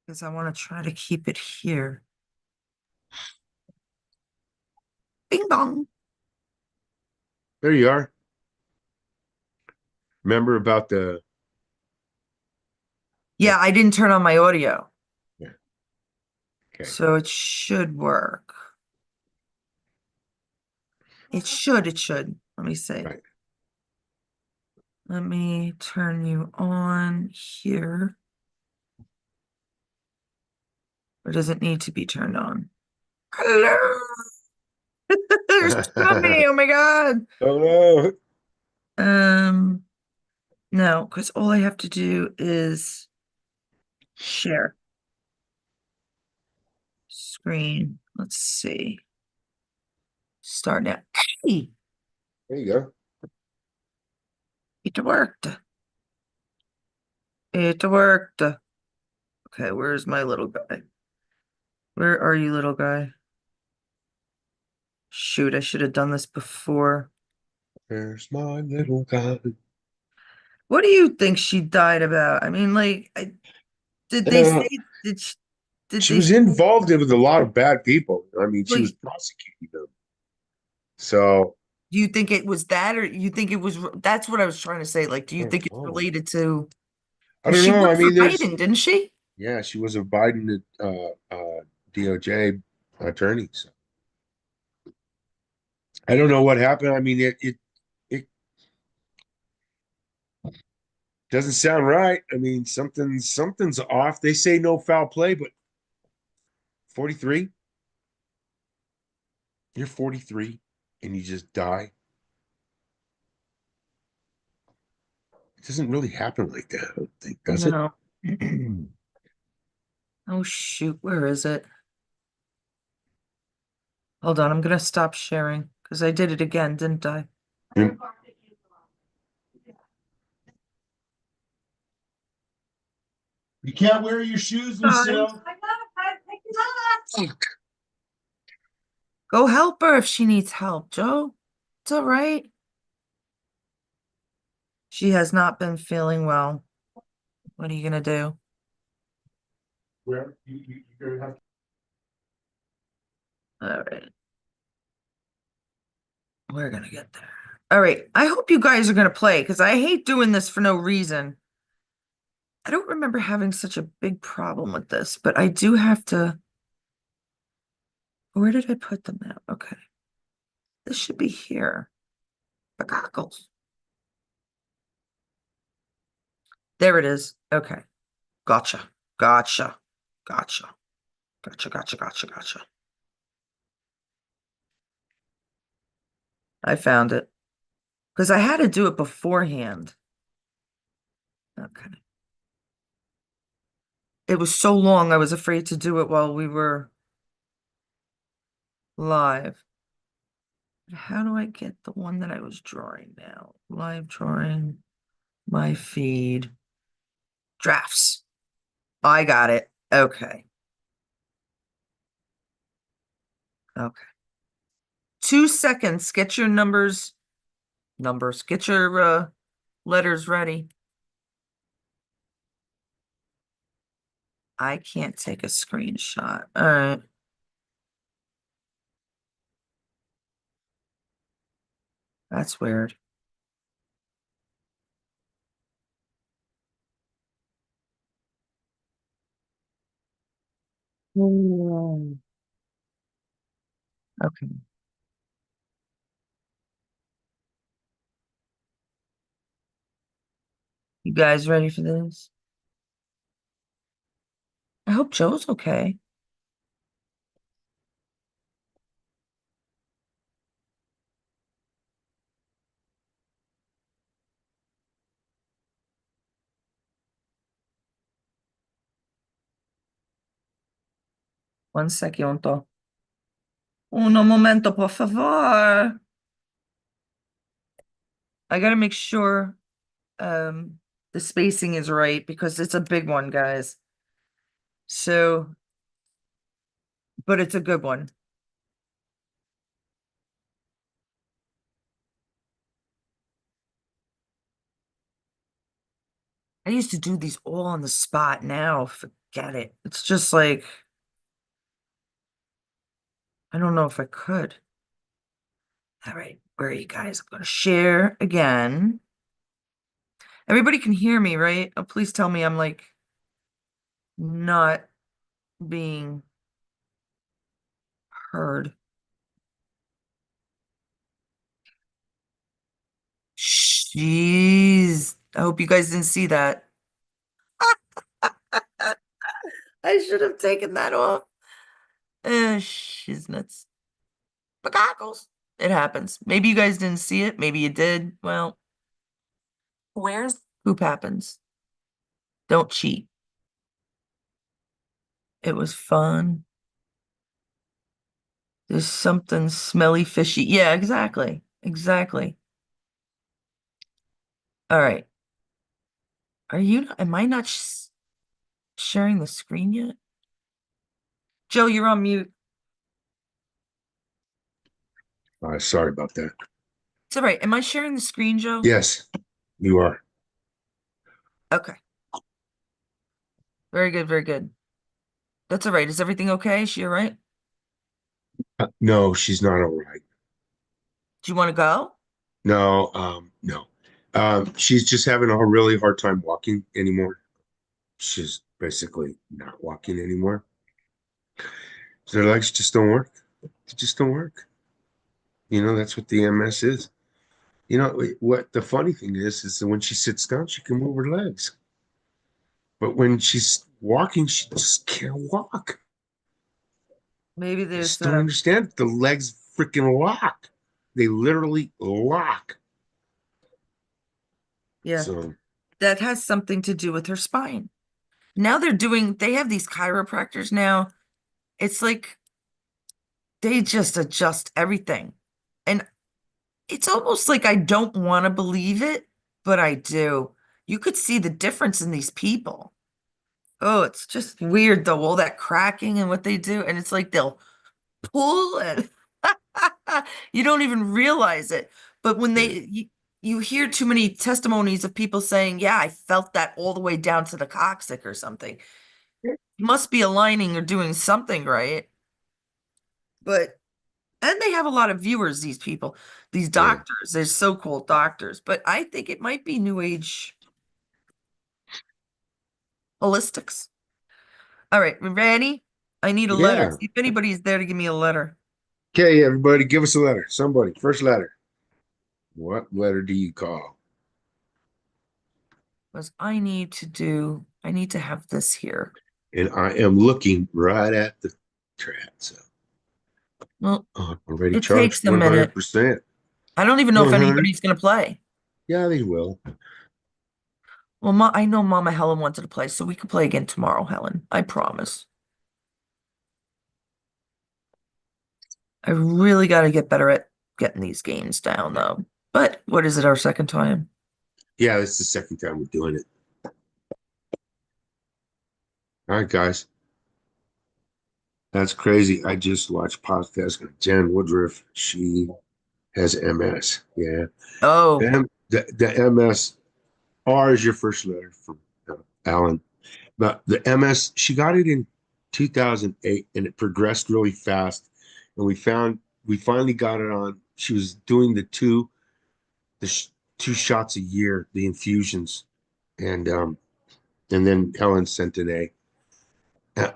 because I want to try to keep it here. Bing bong. There you are. Remember about the Yeah, I didn't turn on my audio, yeah, okay. so it should work. It should. Let me see. Right. Let me turn you on here. Or does it need to be turned on? Hello. There's so many. Oh my God. Oh no. Um, no, because all I have to do is share screen. Let's see. Start now. Hey, There you go. it worked. It worked. Okay, where's my little guy? Where are you, little guy? Shoot, I should have done this before. There's my little guy. What do you think she died about? I mean, like, did they Uh, say did she they was involved with a lot of bad people. I mean, she was like, prosecuting them. So do you think it was that, or you think it was? That's what I was trying to say. Like, do I you don't think it's know. related to? I Because don't she know. I worked for mean, there's Biden, didn't she? yeah, she was a Biden DOJ attorney. So I don't know what happened. I mean, it doesn't sound right. I mean, something's off. They say no foul play, but 43, you're 43 and you just die. It doesn't really happen like that, I don't think, does it? No. Oh shoot, where is it? Hold on, I'm gonna stop sharing because I did it again, didn't I? Mm. You can't wear your shoes, Hi. Lucille. Fuck. Go help her if she needs help, Joe. It's all right. She has not been feeling well. What are you gonna do? Where you're gonna have All right, we're gonna get there. All right, I hope you guys are gonna play because I hate doing this for no reason. I don't remember having such a big problem with this, but I do have to. Where did I put them now? Okay, this should be here. The goggles. There it is. Okay, gotcha, gotcha, gotcha, gotcha. I found it because I had to do it beforehand. Okay. It was so long, I was afraid to do it while we were live. How do I get the one that I was drawing now? Live drawing, my feed, drafts. I got it. Okay. Okay. 2 seconds. Get your numbers. Get your letters ready. I can't take a screenshot. All right. That's weird. Hmm. Okay. You guys ready for this? I hope Joe's okay. One second. Uno momento, por favor. I gotta make sure um the spacing is right because it's a big one, guys. So, but it's a good one. I used to do these all on the spot. Now, forget it. It's just like, I don't know if I could. All right, where are you guys? I'm gonna share again. Everybody can hear me, right? Oh, please tell me I'm like not being heard. Jeez. I hope you guys didn't see that. I should have taken that off. She's nuts. Goggles. It happens. Maybe you guys didn't see it. Maybe you did. Well, where's poop happens. Don't cheat. It was fun. There's something smelly, fishy. Yeah, exactly. Exactly. All right. Am I not sharing the screen yet? Joe, you're on mute. Sorry about that. It's all right. Am I sharing the screen, Joe? Yes, you are. Okay. Very good, very good. That's all right. Is everything okay? Is she all right? No, she's not all right. Do you want to go? No, no. She's just having a really hard time walking anymore. She's basically not walking anymore. So their legs just don't work. They just don't work. That's what the MS is. What the funny thing is that when she sits down, she can move her legs. But when she's walking, she just can't walk. Maybe I there's just don't understand. The legs freaking lock. They literally lock. yeah, So, that has something to do with her spine. Now they have these chiropractors now. It's like they just adjust everything. And it's almost like I don't want to believe it, but I do. You could see the difference in these people. Oh, it's just weird though, all that cracking and what they do. And it's like they'll pull and you don't even realize it. But when yeah, you hear too many testimonies of people saying, yeah, I felt that all the way down to the coccyx or something. Must be aligning or doing something right. But and they have a lot of viewers, these people, these yeah. doctors, they're so-called doctors. But I think it might be new age holistics. All right, we ready? I need a letter. Yeah. See if anybody's there to give me a letter. Okay, everybody, give us a letter. Somebody, first letter. What letter do you call? Because I need to have this here. And I am looking right at the chat. So Well, already it charged takes a minute. 100%. I don't even know if 100. anybody's going to play. Yeah, they will. Well, I know Mama Helen wanted to play, so we could play again tomorrow, Helen. I promise. I really got to get better at getting these games down, though. But what is it, our second time? Yeah, this is the second time we're doing it. All right, guys. That's crazy. I just watched podcast on Jen Woodruff. She has MS. Yeah. Oh, The MS, R is your first letter from Alan. But the MS, she got it in 2008 and it progressed really fast. And we finally got it on. She was doing the sh two shots a year, the infusions. And then Helen sent an A.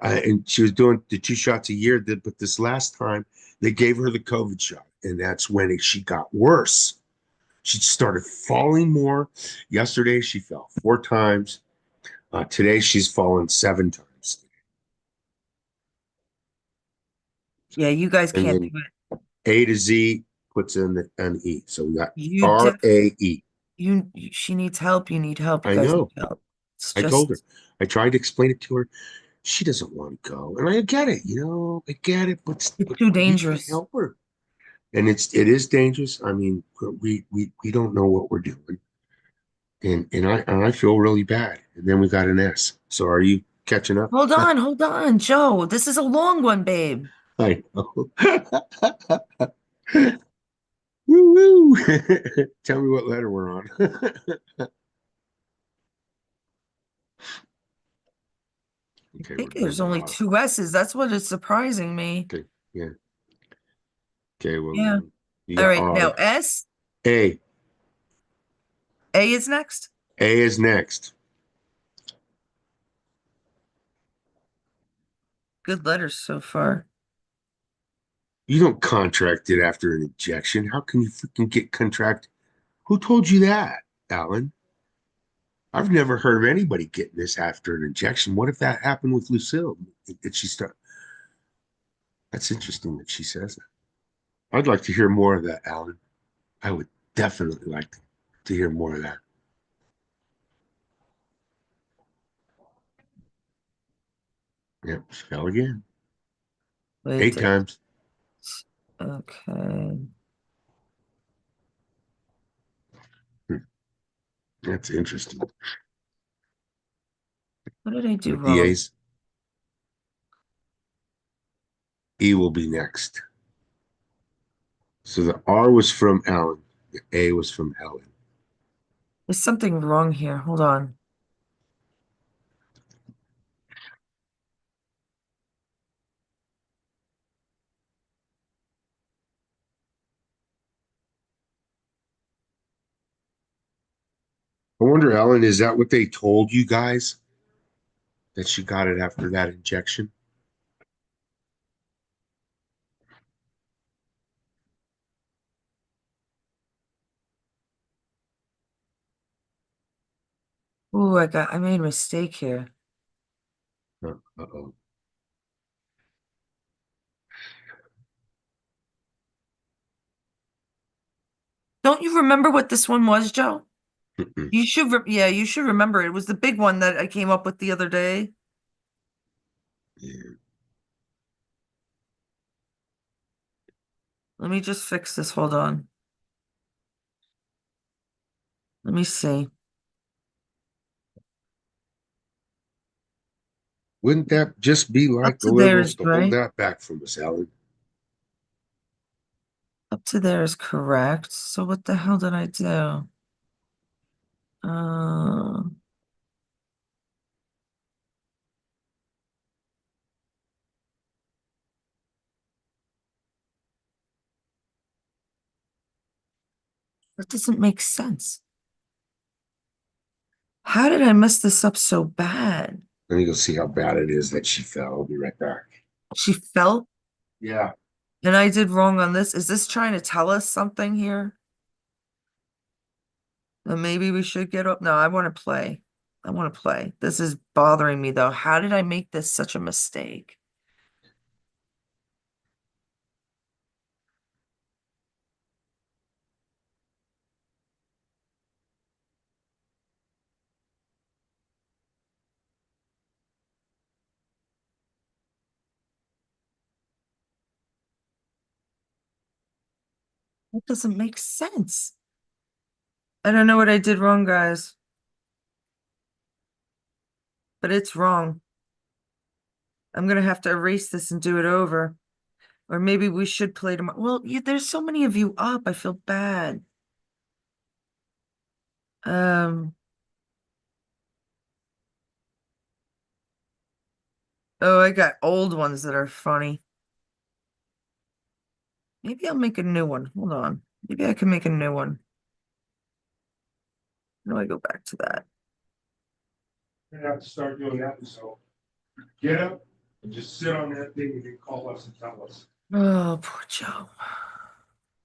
And she was doing the 2 shots a year. But this last time, they gave her the COVID shot, and that's when she got worse. She started falling more. Yesterday, she fell 4 times. Today, she's fallen 7 times. Yeah, you guys And can't then do it. A to Z puts in an E. So we got You R def A E. she needs help. You need help. You I guys need know. help. It's I told her. just I tried to explain it to her. She doesn't want to go. And I get it, I get it, it's but too we can't dangerous. help her. And it is dangerous. I mean, we don't know what we're doing. And I feel really bad. And then we got an S. So are you catching up? Hold on, Joe. This is a long one, babe. I know. Woo woo. Tell me what letter we're on. I Okay, we're think doing there's the only R. two S's. That's what is surprising me. Okay, yeah. Okay, well, Yeah. you All got right. Now R. S. A. A is next. A is next. Good letters so far. You don't contract it after an injection. How can you freaking get contract? Who told you that, Alan? I've never heard of anybody getting this after an injection. What if that happened with Lucille? Did she start? That's interesting that she says that. I'd like to hear more of that, Alan. I would definitely like to hear more of that. Yep, she fell again. Wait. 8 times. Okay. Hmm, that's interesting. What did I do With the wrong? A's, E will be next. So the R was from Alan. The A was from Helen. There's something wrong here. Hold on. I wonder, Alan, is that what they told you guys? That she got it after that injection? Ooh, I made a mistake here. Uh-oh. Don't you remember what this one was, Joe? Mm-mm. You should, yeah, you should remember. It was the big one that I came up with the other day. Yeah. Let me just fix this. Hold on. Let me see. Wouldn't that just be Up like the to there liberals is to hold right. that back from us, Alan? Up to there is correct. So what the hell did I do? Uh, that doesn't make sense. How did I mess this up so bad? Let me go see how bad it is that she fell. I'll be right back. She fell Yeah. and I did wrong on this. Is this trying to tell us something here? That maybe we should get up? No, I want to play. I want to play. This is bothering me though. How did I make this such a mistake? That doesn't make sense. I don't know what I did wrong, guys, but it's wrong. I'm gonna have to erase this and do it over. Or maybe we should play tomorrow. Well, there's so many of you up. I feel bad. Um, oh, I got old ones that are funny. Maybe I'll make a new one. Hold on. Maybe I can make a new one. How do I go back to that? We're gonna have to start doing that. So get up and just sit on that thing and then call us and tell us. Oh, poor Joe.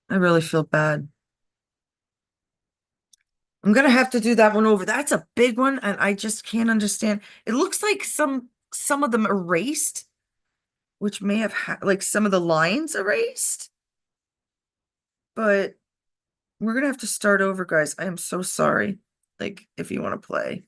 I really feel bad. I'm gonna have to do that one over. That's a big one, and I just can't understand. It looks like some of them erased, which may have like some of the lines erased, but we're gonna have to start over, guys. I am so sorry. Like, if you want to play.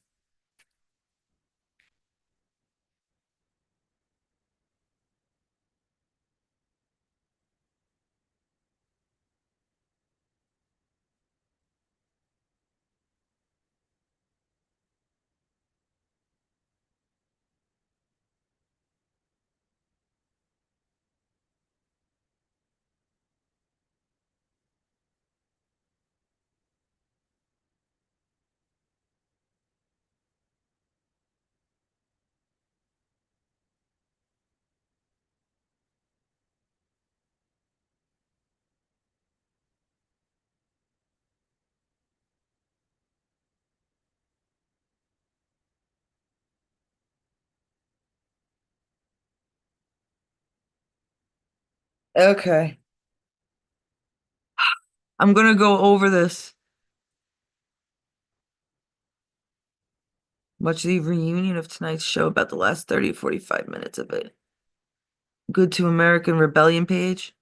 Okay. I'm gonna go over this. Much of the reunion of tonight's show about the last 30 45 minutes of it. Good to American Rebellion page.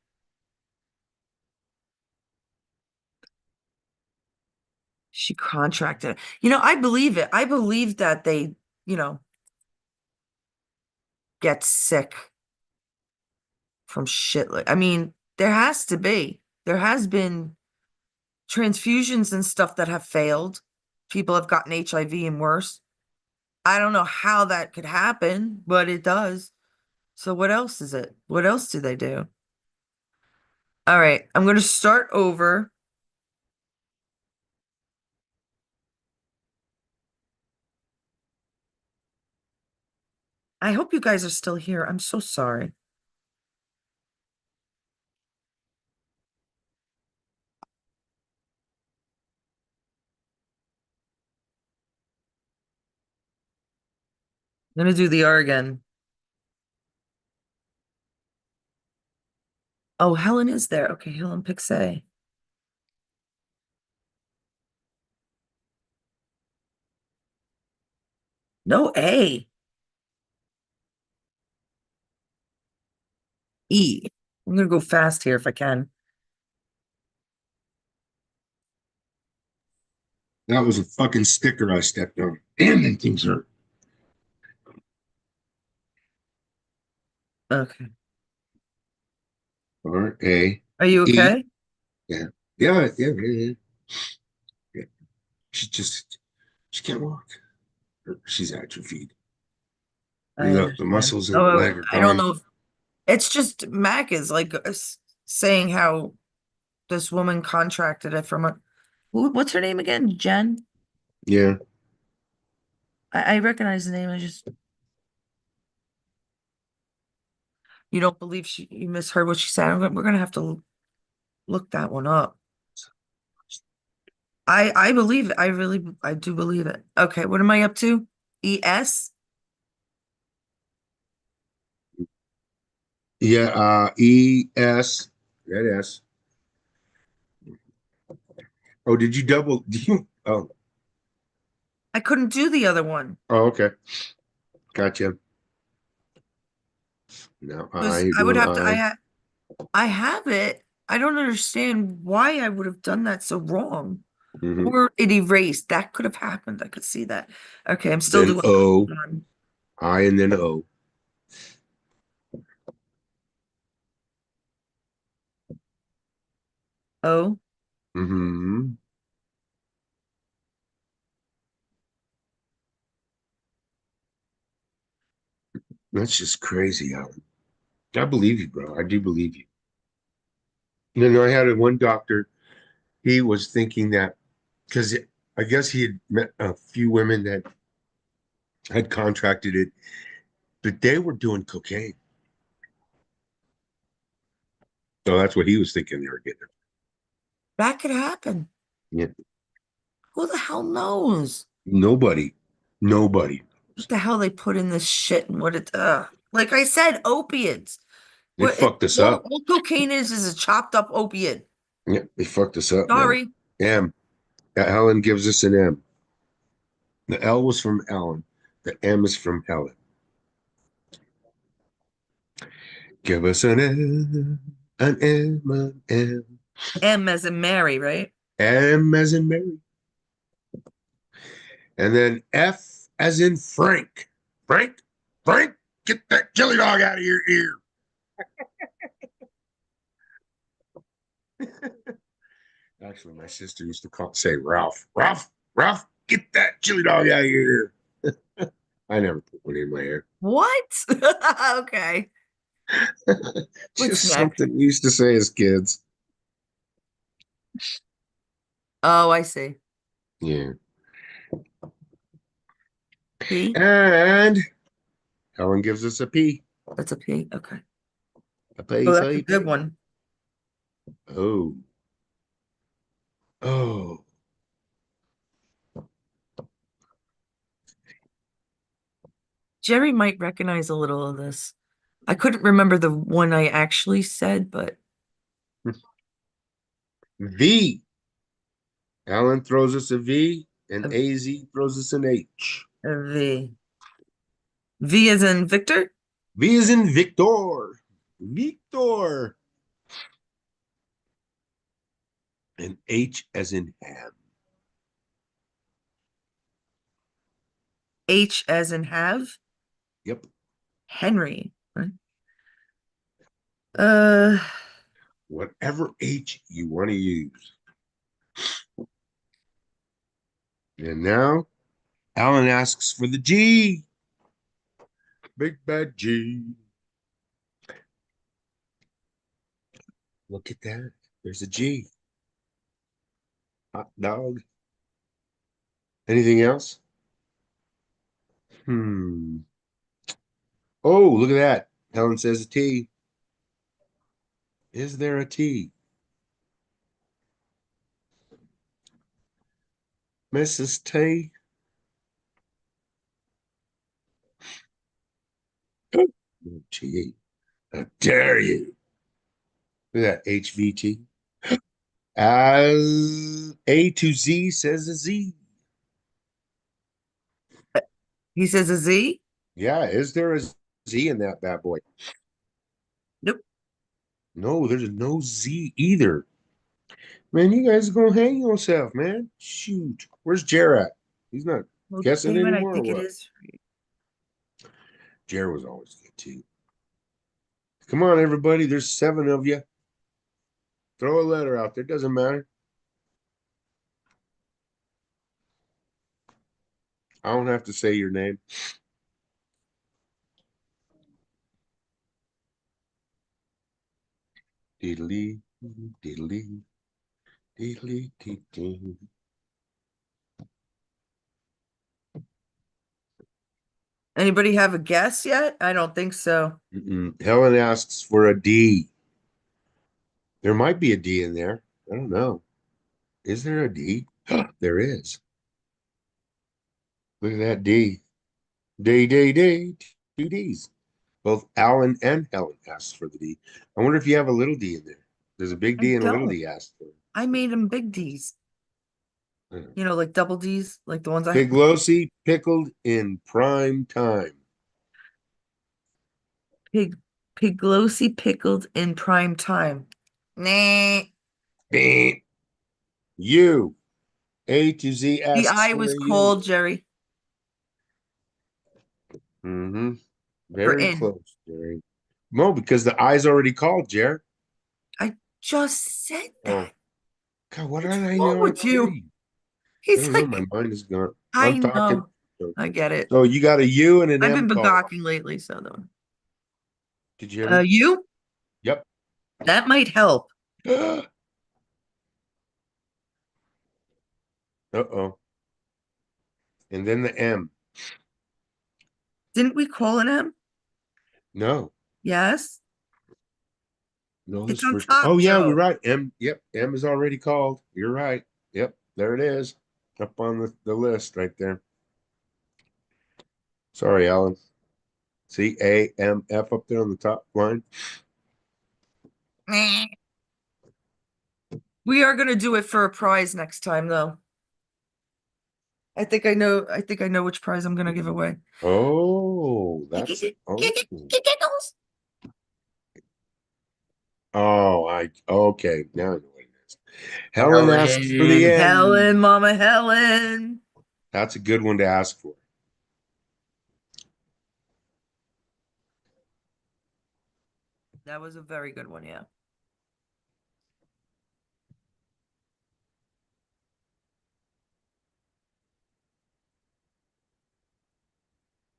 She contracted. I believe it. I believe that they, you know, get sick from shit. I mean, there has to be. There has been transfusions and stuff that have failed. People have gotten HIV and worse. I don't know how that could happen, but it does. So what else is it? What else do they do? All right, I'm going to start over. I hope you guys are still here. I'm so sorry. I'm going to do the R again. Oh, Helen is there. Okay, Helen Pixay. No A. E. I'm going to go fast here if I can. That was a fucking sticker I stepped on. Damn, them things hurt. Okay. R-A-E. Are you okay? Yeah. Yeah. Yeah. She can't walk. She's atrophied. I The understand. muscles in the Oh, leg are I don't gone. know if it's just Mac is like saying how this woman contracted it from what's her name again? Jen? Yeah. I recognize the name. You don't believe you misheard what she said. We're gonna have to look that one up. I believe it. I do believe it. Okay, what am I up to? ES? Yeah. E-S. That S. Oh, did you double? Do you? Oh. I couldn't do the other one Oh, okay. Gotcha. Now because I I would doing have to. I. I have it. I don't understand why I would have done that so wrong. Hmm. Or it erased. That could have happened. I could see that. Okay, I'm still Then doing O. one. I and then O. Oh, Hmm. That's just crazy, Alan. I believe you, bro. I do believe you. I had one doctor. He was thinking that because I guess he had met a few women that had contracted it, but they were doing cocaine. So that's what he was thinking they were getting. that could happen. Yeah. Who the hell knows? Nobody, nobody. What the hell they put in this shit and what it like I said, opiates. They What it, fucked us all, up. all cocaine is a chopped up opiate. Yeah, they fucked us up, man. Sorry. Damn. Helen gives us an M. The L was from Ellen. The M is from Helen. Give us an M, an M, an M. M as in Mary, right? M as in Mary. And then F as in Frank. Frank, Frank, get that chili dog out of your ear. Actually, my sister used to say Ralph. Ralph, Ralph, get that chili dog out of your ear. I never put one in my ear. What? Okay. What's Just next? something we used to say as kids. Oh, I see. Yeah. P? And Helen gives us a P. That's a P. Okay. A P, Oh, that's a P, good P. one. Oh, oh. Jerry might recognize a little of this. I couldn't remember the one I actually said, but V. Alan throws us a V, and a AZ throws us an H. V. V as in Victor? V is in Victor. Victor. And H as in ham. H as in have? Yep. Henry. Right? Uh, Whatever H you want to use. And now Alan asks for the G. Big bad G. Look at that. There's a G. Hot dog. Anything else? Hmm. Oh, look at that. Helen says a T. Is there a T? Mrs. T? Oh, T. How dare you? Look at that. HVT. As A to Z says a Z. he says a Z? Yeah, is there a Z in that bad boy? Nope. No, there's no Z either. Man, you guys are gonna hang yourself, man. Shoot. Where's Jer at? He's not Oh, guessing damn it, I anymore or think it what? is. Jer was always good too. Come on, everybody. There's 7 of you. Throw a letter out there. Doesn't matter. I don't have to say your name. Diddly, diddly, diddly, diddly. Anybody have a guess yet? I don't think so. Helen asks for a D. There might be a D in there. I don't know. Is there a D? There is. Look at that D. D, D, D. 2 Ds. Both Alan and Helen asked for the D. I wonder if you have a little D in there. There's a big I D and a little don't. D asked for. I made them big D's. I don't know. You know, like double D's, like the ones I have. Piglosi pickled in prime time. Pig Piglosi pickled in prime time. Nah. Beep. U. A to Z The asks I for was a U. called, Jerry, Mm-hmm. for Very in. close, Jerry. No, because the I's already called, Jer. I just said Oh, that. God, what did What's I wrong know I with you? say? I He's don't know. My like, mind is gone. I I'm talking. know. I get it. So you got a U and an I've M been called. begawking lately, so though. Did you hear me? You? Yep. That might help. Uh-oh. And then the M. Didn't we call an M? No, Yes. no, It's this on first. top, Oh, yeah, we're Joe. right. M. Yep. M is already called. You're right. Yep. There it is. Up on the list right there. Sorry, Alan. See A, M, F up there on the top line. Meh. We are going to do it for a prize next time, though. I think I know which prize I'm gonna give away. Oh, that's oh. Giggles. Oh, I okay. Now I know what it is. Helen asks for the Helen, end. Helen, Mama Helen. That's a good one to ask for. That was a very good one, yeah.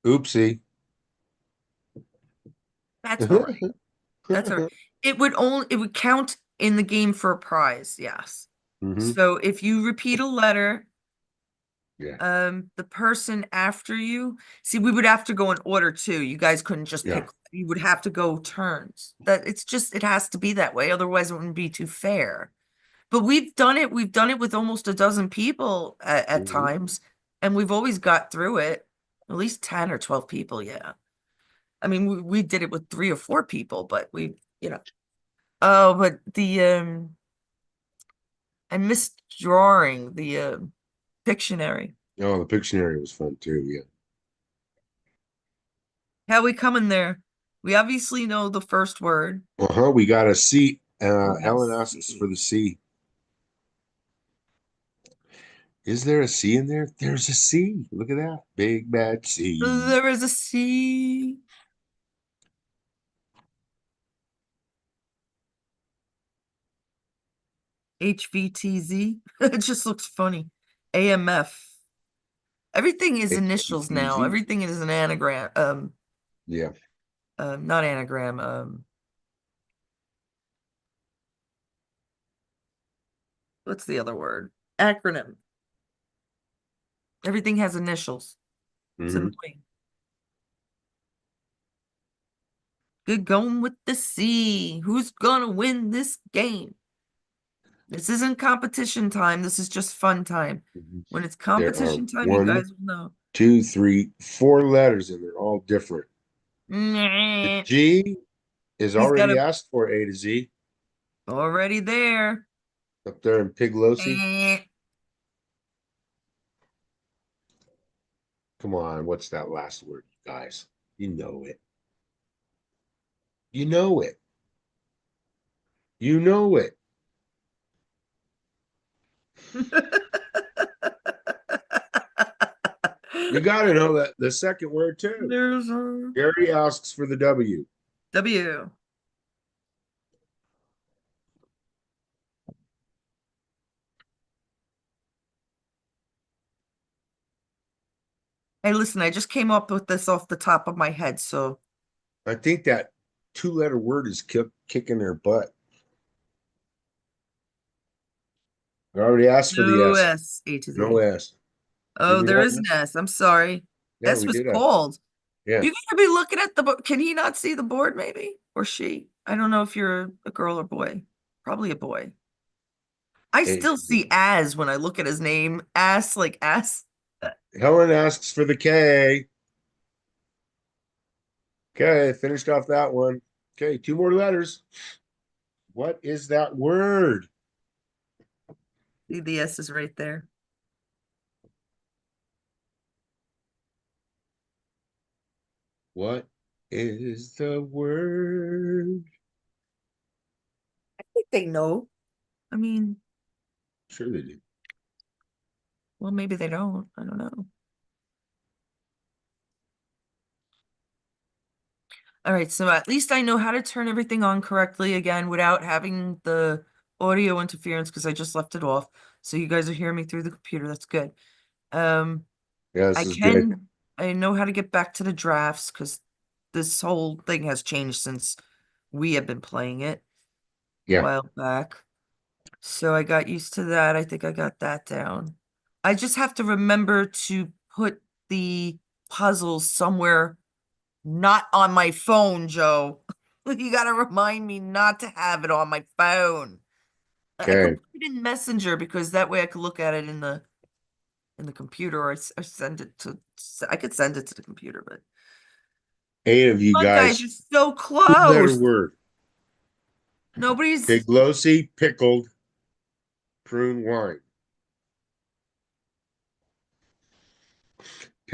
Oopsie. That's all right. That's all right. It would count in the game for a prize, yes. Hmm. So if you repeat a letter, Yeah, the person after you, see, we would have to go in order too. You guys couldn't just yeah. pick, you would have to go turns. That it's just it has to be that way, otherwise it wouldn't be too fair. But we've done it with almost a dozen people at Hmm. times, and we've always got through it. At least 10 or 12 people, yeah. I mean, we did it with 3 or 4 people, but we, you know. Oh, but I missed drawing the Pictionary. Oh, the Pictionary was fun too. Yeah. How we coming there? We obviously know the first word. Uh-huh. We got a C. We got a Helen asks for C. the C. Is there a C in there? There's a C. Look at that. Big bad C. There is a C. HVTZ. It just looks funny. AMF. Everything is initials now. ATZ. Everything is an anagram. Yeah. Not anagram. What's the other word? Acronym. Everything has initials. It's Hmm. annoying. Good going with the C. Who's gonna win this game? This isn't competition time. This is just fun time. When it's There are competition time, you one, guys will know. two, three, four letters, and they're all different. The Nyeh. G is He's got already a asked for A to Z already there. up there in Piglosi. Eh. Come on, what's that last word, you guys? You know it. You know it. You know it. You got to know that the second word too. There's a Gary asks for the W. W. Hey, listen, I just came up with this off the top of my head, so I think that two-letter word is kicking their butt. I already asked for the no S. S, A to No Z. S. Did Oh, we there not? is an S. I'm sorry. Yeah, S we was did. called. Yeah. You gotta be looking at the board. Can he not see the board, maybe? Or she? I don't know if you're a girl or boy. Probably a boy. I A still to Z. see as when I look at his name. Ass like ass. Helen asks for the K. Okay, finished off that one. Okay, two more letters. What is that word? See, the S is right there. What is the word? I think they know. I mean, Sure they do. well, maybe they don't. I don't know. All right, so at least I know how to turn everything on correctly again without having the audio interference because I just left it off. So you guys are hearing me through the computer. That's good. Um, Yeah, this I is good. can I know how to get back to the drafts because this whole thing has changed since we have been playing it a Yeah. while back. So I got used to that. I think I got that down. I just have to remember to put the puzzles somewhere not on my phone, Joe. You gotta remind me not to have it on my phone. I could Okay. put it in Messenger because that way I could look at it in the computer or I send it to I could send it to the computer, but Eight of you come on, guys, guys. you're so Two-letter close. word. Nobody's Piglosi pickled prune wine.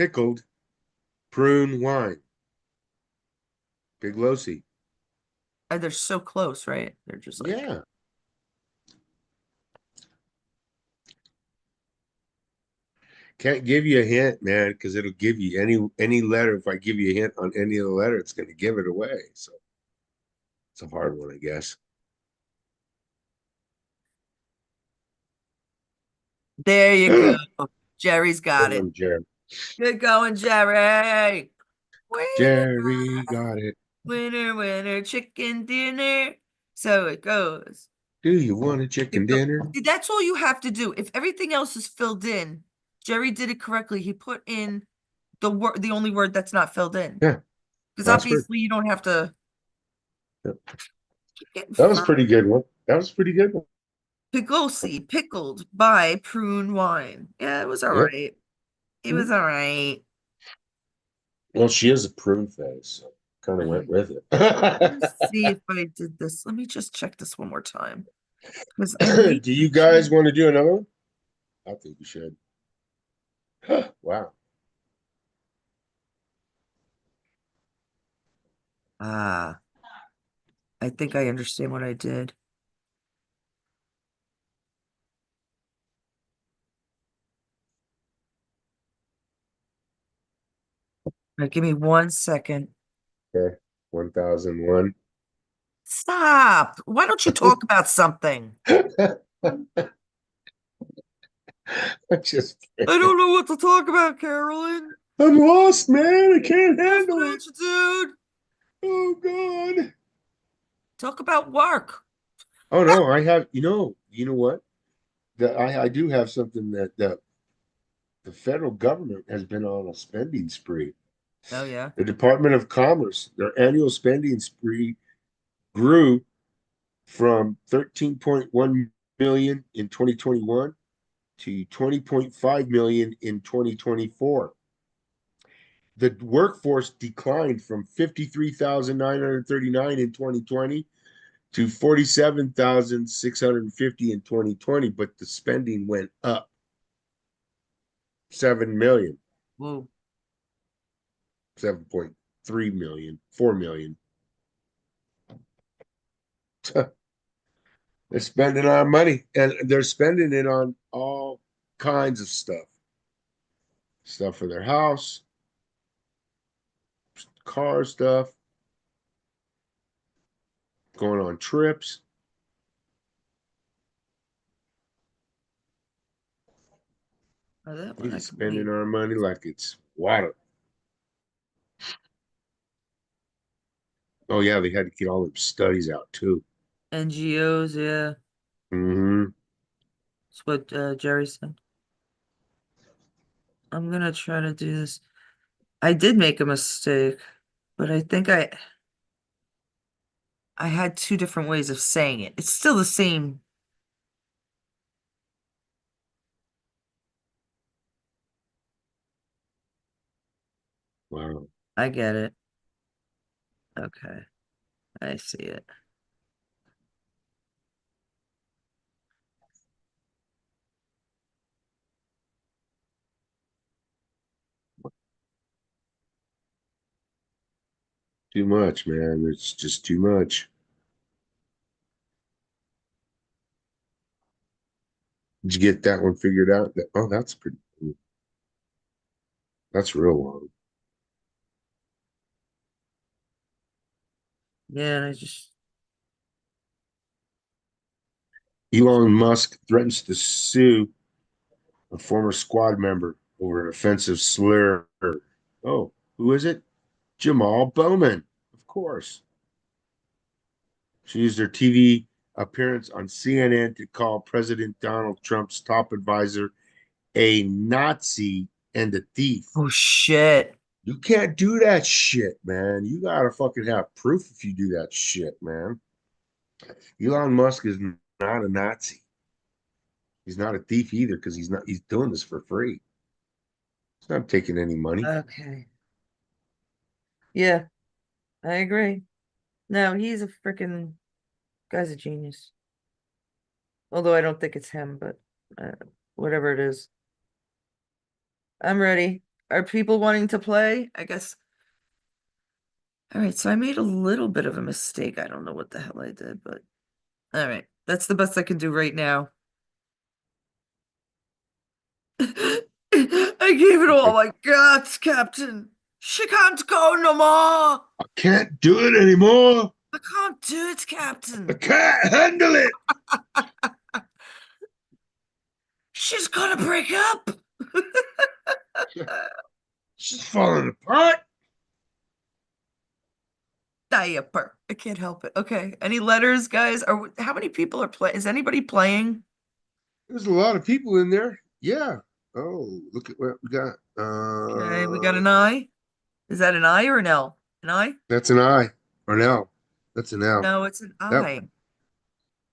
pickled prune wine. Big Losi. They're so close, right? They're just like, Yeah. Can't give you a hint, man, because it'll give you any letter. If I give you a hint on any of the letter, it's going to give it away. So it's a hard one, I guess. there you go. Good Jerry's got it. one, Jerry. Good going, Jerry. Jerry Winner, got it. winner, winner, chicken dinner. So it goes. Do you want a chicken It go- dinner? See, that's all you have to do. If everything else is filled in, Jerry did it correctly. He put in the only word that's not filled in. Yeah, Because last word. obviously you don't have to Yeah. keep getting That was pretty good one. That was a pretty good one. pickosy, pickled by prune wine. Yeah, it was all Yep. right. It was Mhm. all right. Well, she is a prune face, so kind of went with Let me it. see if I did this. Let me just check this one more time. Because I made Do you guys want to do another one? I think we should. Wow. ah, I think I understand what I did. Now, give me 1 second. Okay. 1001. Stop. Why don't you talk about something? I just, I don't know what to talk about, Carolyn. I'm lost, man. I can't Lost handle it. without you, dude. Oh, God. Talk about work. Oh, no, I have, you know what? I do have something that the federal government has been on a spending spree. Oh, yeah. The Department of Commerce, their annual spending spree grew from 13.1 million in 2021 to 20.5 million in 2024. The workforce declined from 53,939 in 2020 to 47,650 in 2020, but the spending went up 7 million, Whoa. 7.3 million, 4 million. They're spending our money and they're spending it on all kinds of stuff for their house, car stuff, going on trips. Oh, that They're one I just can spending leave. our money like it's water. Oh yeah, they had to get all their studies out too. NGOs, yeah. Hmm. That's what Jerry said. I'm gonna try to do this. I did make a mistake, but I think I had two different ways of saying it. It's still the same. Wow. I get it. Okay, I see it. Too much, man. It's just too much. Did you get that one figured out? Oh, that's pretty cool. That's real long. Yeah, and I just Elon Musk threatens to sue a former squad member over an offensive slur. Oh, who is it? Jamal Bowman, of course. She used her TV appearance on CNN to call President Donald Trump's top advisor a Nazi and a thief. oh shit. You can't do that shit, man. You gotta fucking have proof if you do that shit, man. Elon Musk is not a Nazi. He's not a thief either because he's doing this for free. He's not taking any money. Okay. Yeah, I agree. No, he's a freaking guy's a genius. Although I don't think it's him, but uh, whatever it is. I'm ready. Are people wanting to play? I guess. All right, so I made a little bit of a mistake. I don't know what the hell I did, but all right. That's the best I can do right now. I gave it all my guts, Captain. She can't go no more. I can't do it anymore. I can't do it, I Captain. can't handle it. She's gonna break up. She's falling apart. Diaper. I can't help it. Okay. Any letters, guys? How many people are playing? Is anybody playing? There's a lot of people in there. Yeah. Oh, look at what we got. Okay, we got an I. Is that an I or an L? An I? That's an I or an L. That's an L. No, it's an Yep. I.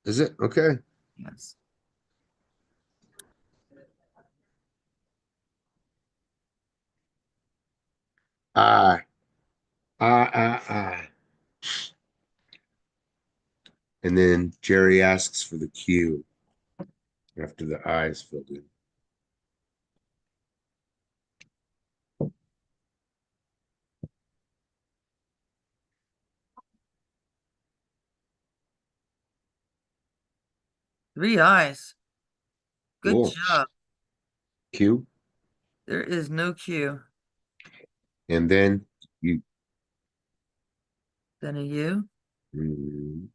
Is it? Okay. Yes. I. I. And then Jerry asks for the Q after the I is filled in. Three I's. Good Cool. job. Q. There is no Q. And then you. Then a U. mm,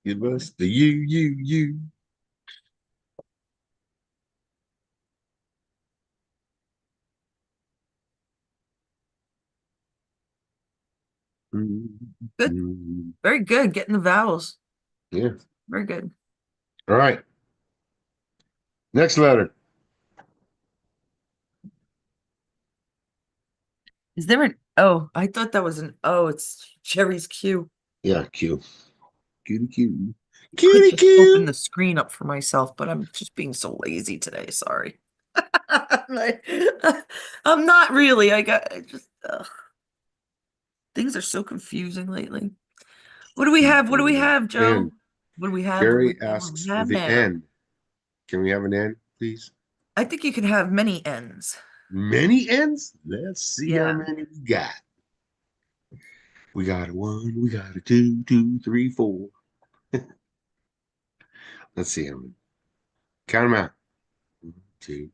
Give us the U. Good. Very good. Getting the vowels. Yeah. Very good. All right. Next letter. Is there an O? I thought that was an O. It's Jerry's Q. Yeah, Q. Cutie Q. Could Cutie just open Q. the screen up for myself, but I'm just being so lazy today. Sorry. I'm like- I'm not really. I just things are so confusing lately. What do we have? What do we have, N. Joe? What do we have? What do we Jerry have? What do asks we for have the now? N. Can we have an N, please? I think you can have many N's. Many N's? Let's see how Yeah. many we got. We got a one, we got a two, two, three, four. Let's see how many. Count them out. One, two.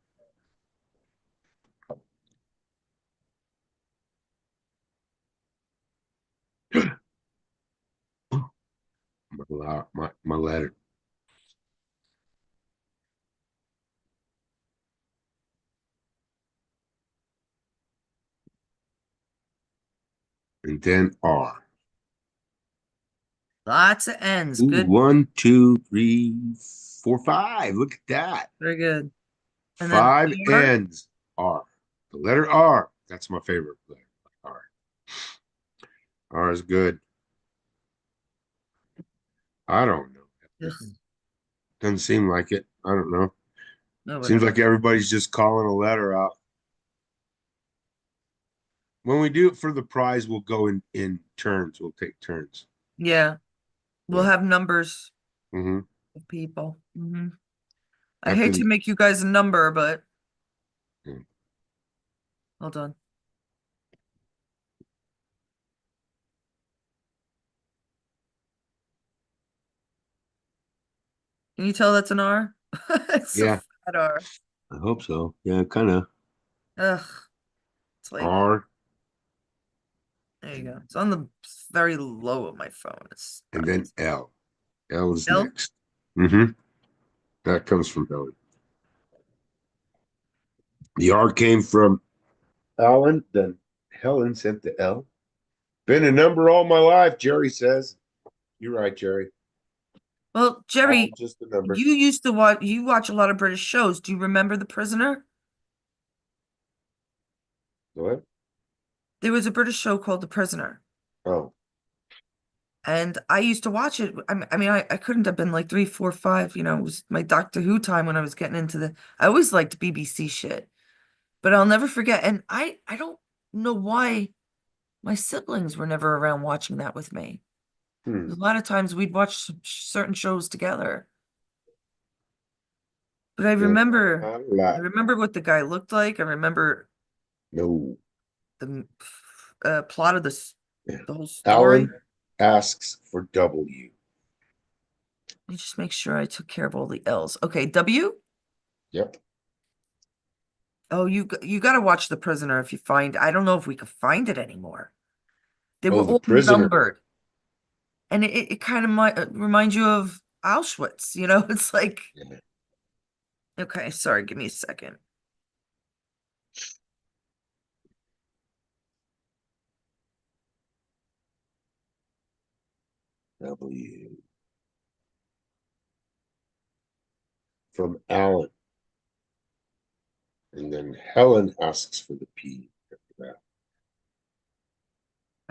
My letter. And then R. Lots of N's. Ooh, Good. one, two, three, four, five. Look at that. Very good. And then Five R. N's. R. The letter R. That's my favorite letter. R. R is good. I don't know. Ugh, Doesn't seem like it. I don't know. no, Seems whatever. like everybody's just calling a letter out. When we do it for the prize, we'll go in turns. We'll take turns. Yeah. We'll Yeah. have numbers hmm of people. I After hate to the make you guys a number, but mm, hold on. Can you tell that's an R? It's a yeah, fat R. I hope so. Yeah, kind of Ugh. It's like, R there you go. It's on the very low of my phone. It's and not then easy. L. L is L? next. hmm That comes from L. The R came from Alan, then Helen sent the L. Been a number all my life, Jerry says. You're right, Jerry. Well, All Jerry, just a number. you watch a lot of British shows. Do you remember The Prisoner? What? There was a British show called The Prisoner. Oh, And I used to watch it. I couldn't have been like three, four, five. It was my Doctor Who time when I was getting into I always liked BBC shit, but I'll never forget. And I don't know why my siblings were never around watching that with me. hmm. A lot of times we'd watch certain shows together. But No, not a I lot. remember what the guy looked like. I remember No. the plot of the whole story. Alan asks for W. Let me just make sure I took care of all the L's. Okay, W. Yep. Oh, you got to watch The Prisoner if you find. I don't know if we could find it anymore. They Oh, were the all prisoner. numbered, and it kind of reminds you of Auschwitz. You know, it's like Yeah. okay, sorry, give me a second. W from Alan. And then Helen asks for the P after that.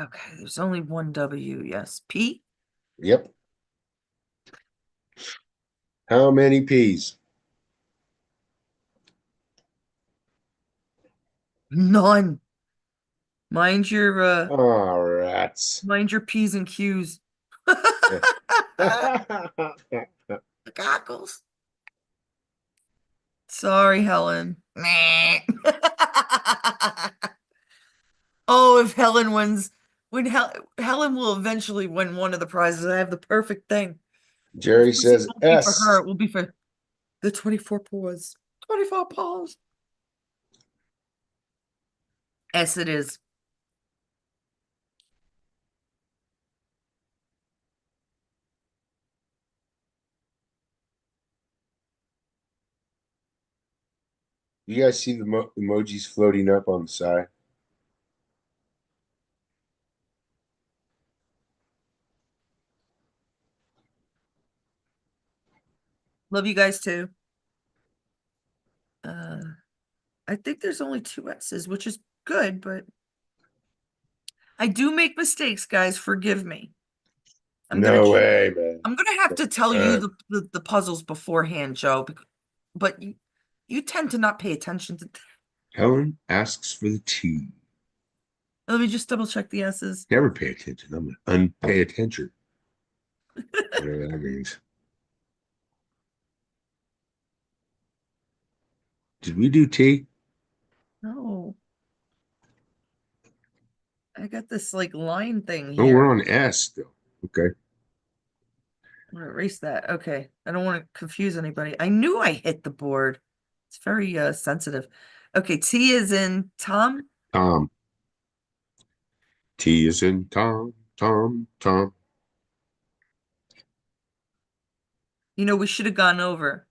Okay, there's only one W. Yes, P. Yep. How many P's? None. Mind your uh, Oh, rats. mind your P's and Q's. The goggles. Sorry, Helen. Meh. Oh, if Helen wins, Helen will eventually win one of the prizes. I have the perfect thing. Of Jerry course, it says won't be for her. S. It will be for the 24 paws. 24 paws. Yes, it is. You guys see the emojis floating up on the side? Love you guys too. Uh, I think there's only two S's, which is good, but I do make mistakes, guys. Forgive me. I'm gonna No way, man. I'm gonna have to tell you Uh, the puzzles beforehand, Joe, but you tend to not pay attention to. Helen asks for the T. Let me just double check the S's. Never pay attention. I'm an unpay attention. Whatever that means. Did we do T? No, I got this like line thing Oh, we're here. on S still. Okay. I'm gonna erase that. Okay, I don't want to confuse anybody. I knew I hit the board. It's very sensitive. Okay, T is in Tom. Tom. T is in Tom. Tom. Tom. You know, we should have gone over.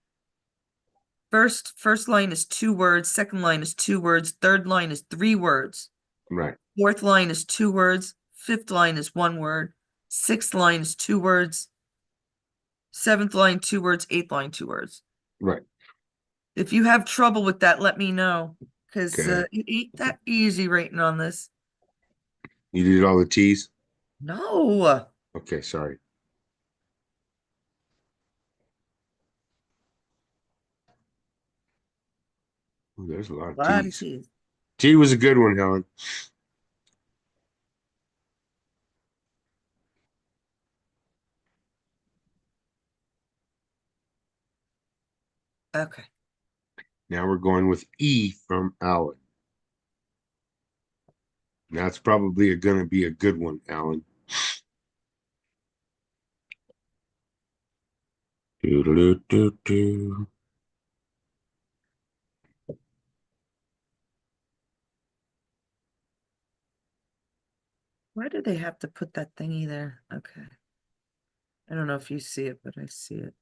First line is two words, second line is two words, third line is three words, Right. fourth line is two words, fifth line is one word, sixth line is two words, seventh line two words, eighth line two words. Right. If you have trouble with that, let me know because Okay. it ain't that easy writing on this. You did all the T's? No, Okay, sorry. Ooh, there's a lot of lot of T's. T's. T was a good one, Helen. Okay. Now we're going with E from Alan. That's probably going to be a good one, Alan. Doo-doo-doo-doo-doo. Why do they have to put that thingy there? Okay. I don't know if you see it, but I see it.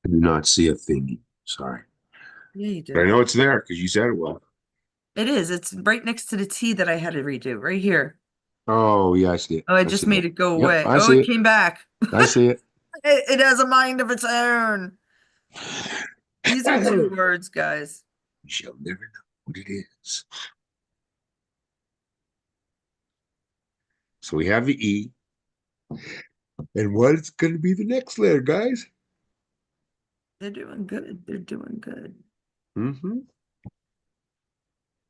I do not see a thingy. Sorry. Yeah, you But I do. know it's there because you said it was. It is. It's right next to the T that I had to redo, right here. Oh, yeah, I see it. Oh, I I just see made that. it go Yep, away. I Oh, see it it. came back. I see it. It has a mind of its own. These are two You words, guys. shall never know what it is. So we have the E. And what's going to be the next letter, guys? They're doing good. They're doing good. Mm-hmm.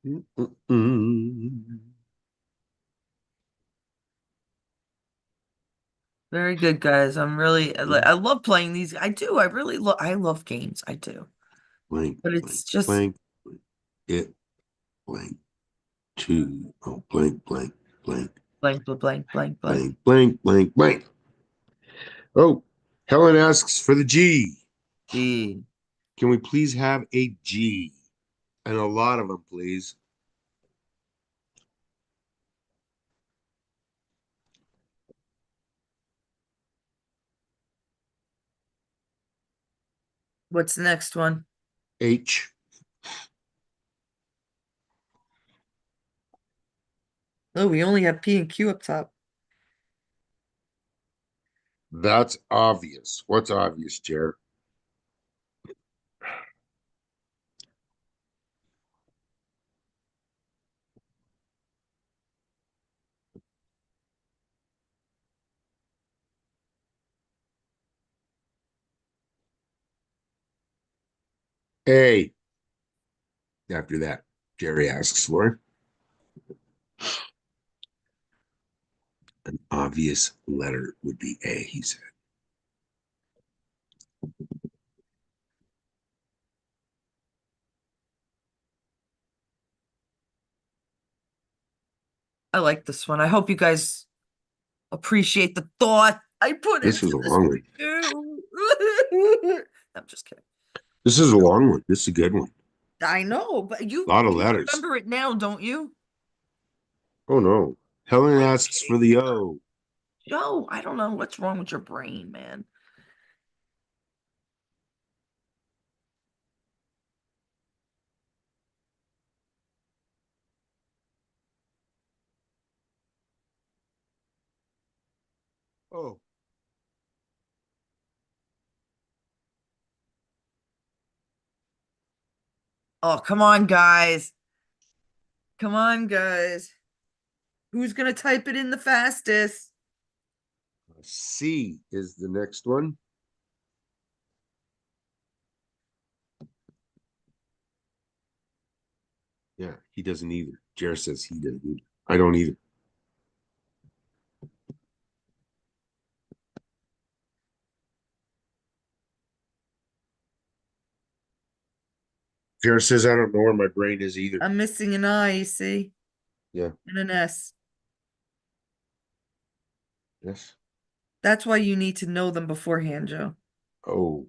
Mm-mm-mm. Very good, guys. I love playing these. I do. I love games. I do. Blank, But blank, it's just blank, blank. It, blank, two, oh, blank, blank, blank, blank, blank, blank, blank, blank. blank, blank, blank, blank. Oh, Helen asks for the G. Gee. Can we please have a G? And a lot of them, please. What's the next one? H. Oh, we only have P and Q up top. That's obvious. What's obvious, Jared? A. After that, Jerry asks for an obvious letter would be A, he said. I like this one. I hope you guys appreciate the thought I put This was into a this long for one. you. I'm just kidding. This is a long one. This is a good one. I know, but A lot of you letters. remember it now, don't you? Oh no. Helen I asks for the O. Joe, I don't know what's wrong with your brain, man. Oh. Oh, come on, guys. Come on, guys. Who's gonna type it in the fastest? C is the next one. Yeah, he doesn't either. Jared says he doesn't either. I don't either. Jared says I don't know where my brain is either. I'm missing an I, you see, Yeah. and an S. Yes. That's why you need to know them beforehand, Joe. Oh,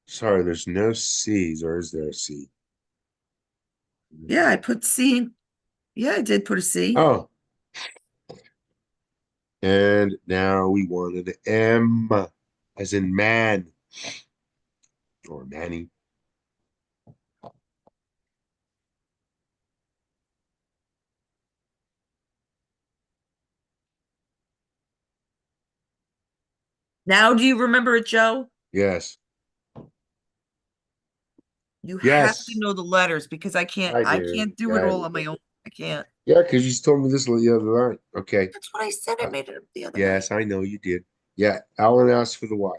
sorry. There's no C's, or is there a C? Yeah, I put C. Yeah, I did put a C. Oh, and now we wanted an M, as in man or Manny. Now, do you remember it, Joe? Yes. You have to Yes, know the letters because I I do. can't do Yeah, it I all do. on my own. I can't. Yeah, because you told me this the other night. Okay. That's what I said. I Uh, made it up the other night. yes, I know you did. Yeah, Alan asked for the Y.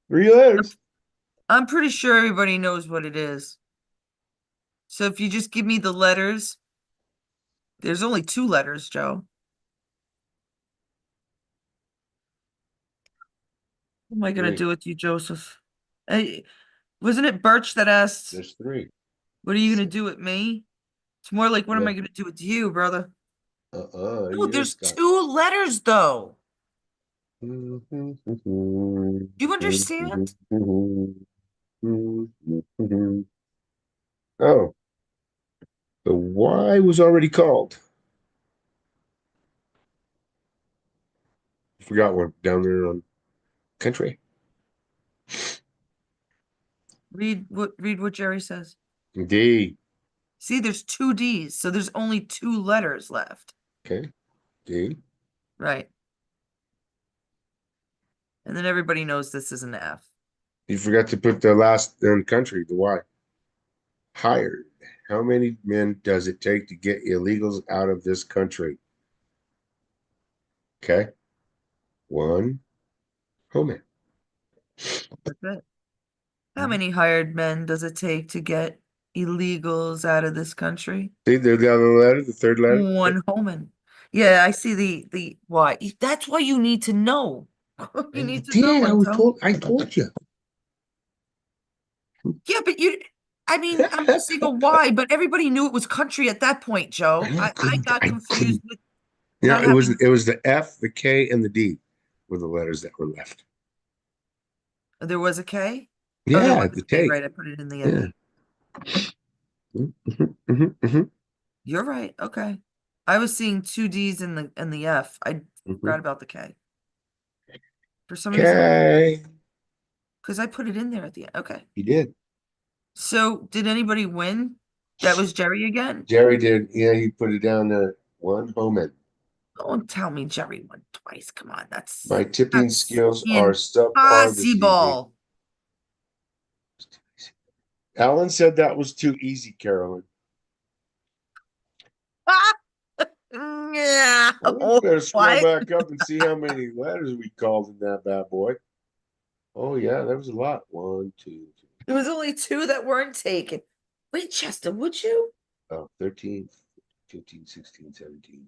Three I'm, letters. I'm pretty sure everybody knows what it is. So if you just give me the letters, there's only two letters, Joe. What am I gonna Three. do with you, Joseph? Hey, wasn't it Birch that asked, There's three. "What are you gonna do with me?" It's more like, "What am Yeah. I gonna do with you, brother?" No, You there's just got. two letters though. Do you understand? Oh, the Y was already called. Forgot one down there on country. Read what Jerry says. D. See, there's two D's, so there's only two letters left. Okay. D. Right. And then everybody knows this is an F. You forgot to put the last country, the Y. Hired. How many men does it take to get illegals out of this country? Okay. One. Home man. That's it. How many hired men does it take to get illegals out of this country? See, they're down the letter, the third letter. One Homan. Yeah, I see the why. That's why you need to know. You I need to know did. and tell. I told you. Yeah, but I mean, I'm missing a why, but everybody knew it was country at that point, Joe. I got I confused couldn't. with Yeah, not having, it was the F, the K, and the D were the letters that were left. there was a K? Oh, there Yeah, was the a K, tape. right? I put it in the Yeah. ending. Mhm, mhm, mhm, You're right. Okay. I was seeing two D's in the F. I mhm. forgot about the K. For some reason, Okay. because I put it in there at the end. Okay. He did. So did anybody win? That was Jerry again? Jerry did. Yeah, he put it down there. One home in. Don't tell me Jerry won twice. Come on, My tipping that's skills are subpar this evening. impossible. Alan said that was too easy, Carolyn. Yeah. I think we better scroll What? back up and see how many letters we called in that bad boy. Oh, yeah, there was a lot. One, two, three. There was only two that weren't taken. Winchester, would you? Oh, 13, 15, 16, 17.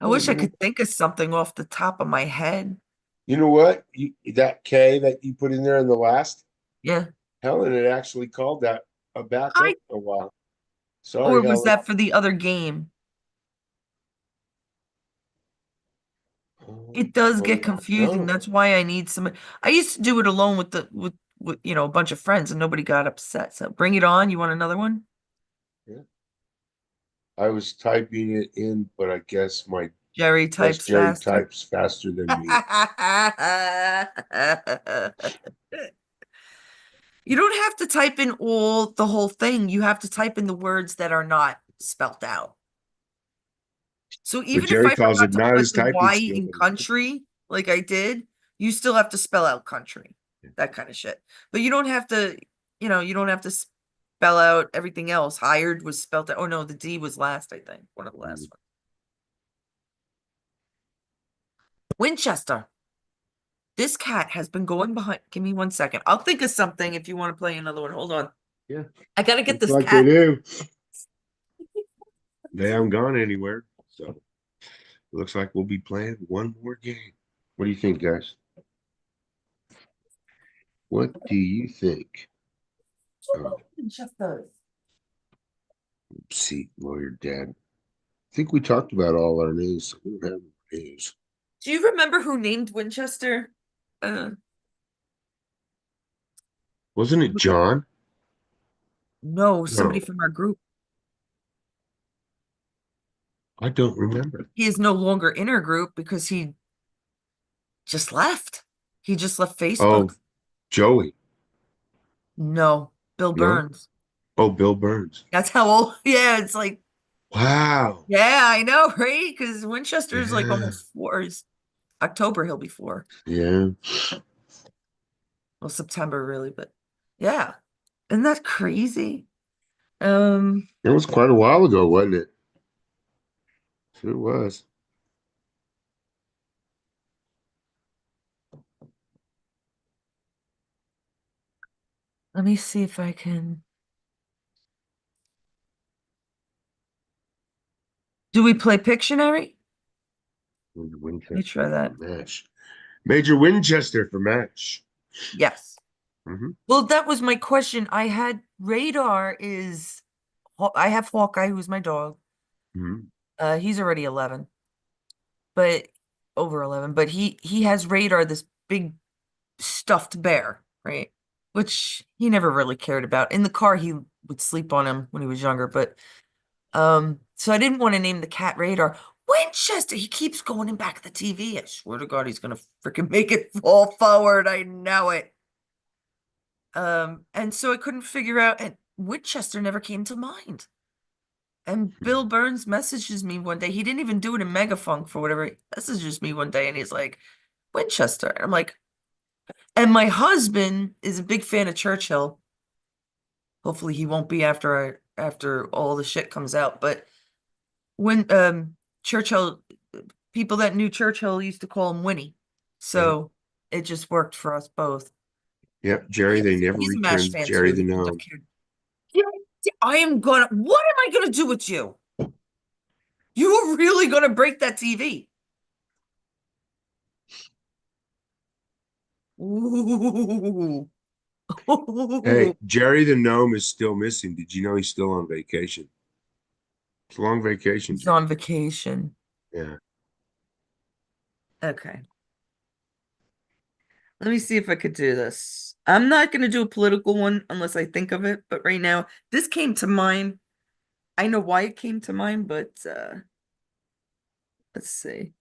I Oh, wish I could think of something off the top of my head. you know what? That K that you put in there in the last, Yeah. Helen had actually called that a I backup a while. Sorry, or was Helen. that for the other game? It does get confusing. No. That's why I need some. I used to do it alone with with a bunch of friends and nobody got upset. So bring it on. You want another one? Yeah. I was typing it in, but I Jerry guess types Jerry faster. types faster than me. You don't have to type in the whole thing. You have to type in the words that are not spelt out. So But even if Jerry I calls forgot it to not put his the typing Y skill, in but his typing. country, like I did, you still have to spell out country, that kind of shit. But you don't have to, you don't have to spell out everything else. Hired was spelled out. Oh no, the D was last, I think. One of the last ones. Winchester. This cat has been going behind. Give me 1 second. I'll think of something if you want to play another one. Hold on. Yeah, I gotta get looks this like they cat. do. They haven't gone anywhere. So looks like we'll be playing one more game. What do you think, guys? What do you think? Oh, Winchester. see, lawyer dad. I think we talked about all our names. So we don't have names. Do you remember who named Winchester? Uh, Wasn't it John? no, somebody No, from our group. I don't remember. He is no longer in our group because he just left. He just left Oh, Facebook. Joey. No, Bill No? Burns. Oh, Bill Burns. That's how old. Yeah, it's like, Wow. yeah, I know, right? Because Winchester's like Yeah. almost four. October he'll be four. Yeah. Well, September really, but yeah. Isn't that crazy? Um, It was quite a while ago, wasn't it? Sure was. let me see if I can. Do we play Pictionary? Major Let me Winchester try for that. match. Major Winchester for match. Yes. Hmm. Well, that was my question. I had Radar is I have Hawkeye, who's my dog. Hmm. He's already 11, but over 11, but he has Radar, this big stuffed bear, right? Which he never really cared about. In the car, he would sleep on him when he was younger, but so I didn't want to name the cat Radar. Winchester, he keeps going in back of the TV. I swear to God, he's gonna freaking make it fall forward. I know it. And so I couldn't figure out, and Winchester never came to mind. And Bill Burns messages me one day. He didn't even do it in Megafunk for whatever. He messages me one day and he's like, Winchester. And I'm like, and my husband is a big fan of Churchill. Hopefully he won't be after all the shit comes out. But when Churchill people that knew Churchill used to call him Winnie. Yeah. So it just worked for us both. Yep. Jerry, they never He's a MASH returned fan Jerry too. the He wouldn't have Gnome. cared. Yeah, I am gonna, what am I gonna do with you? You are really gonna break that TV. Ooh. Hey, Jerry the Gnome is still missing. Did you know he's still on vacation? It's a long vacation, He's Jerry. on vacation. Yeah. Okay. Let me see if I could do this. I'm not going to do a political one unless I think of it, but right now, this came to mind. I know why it came to mind, but let's see.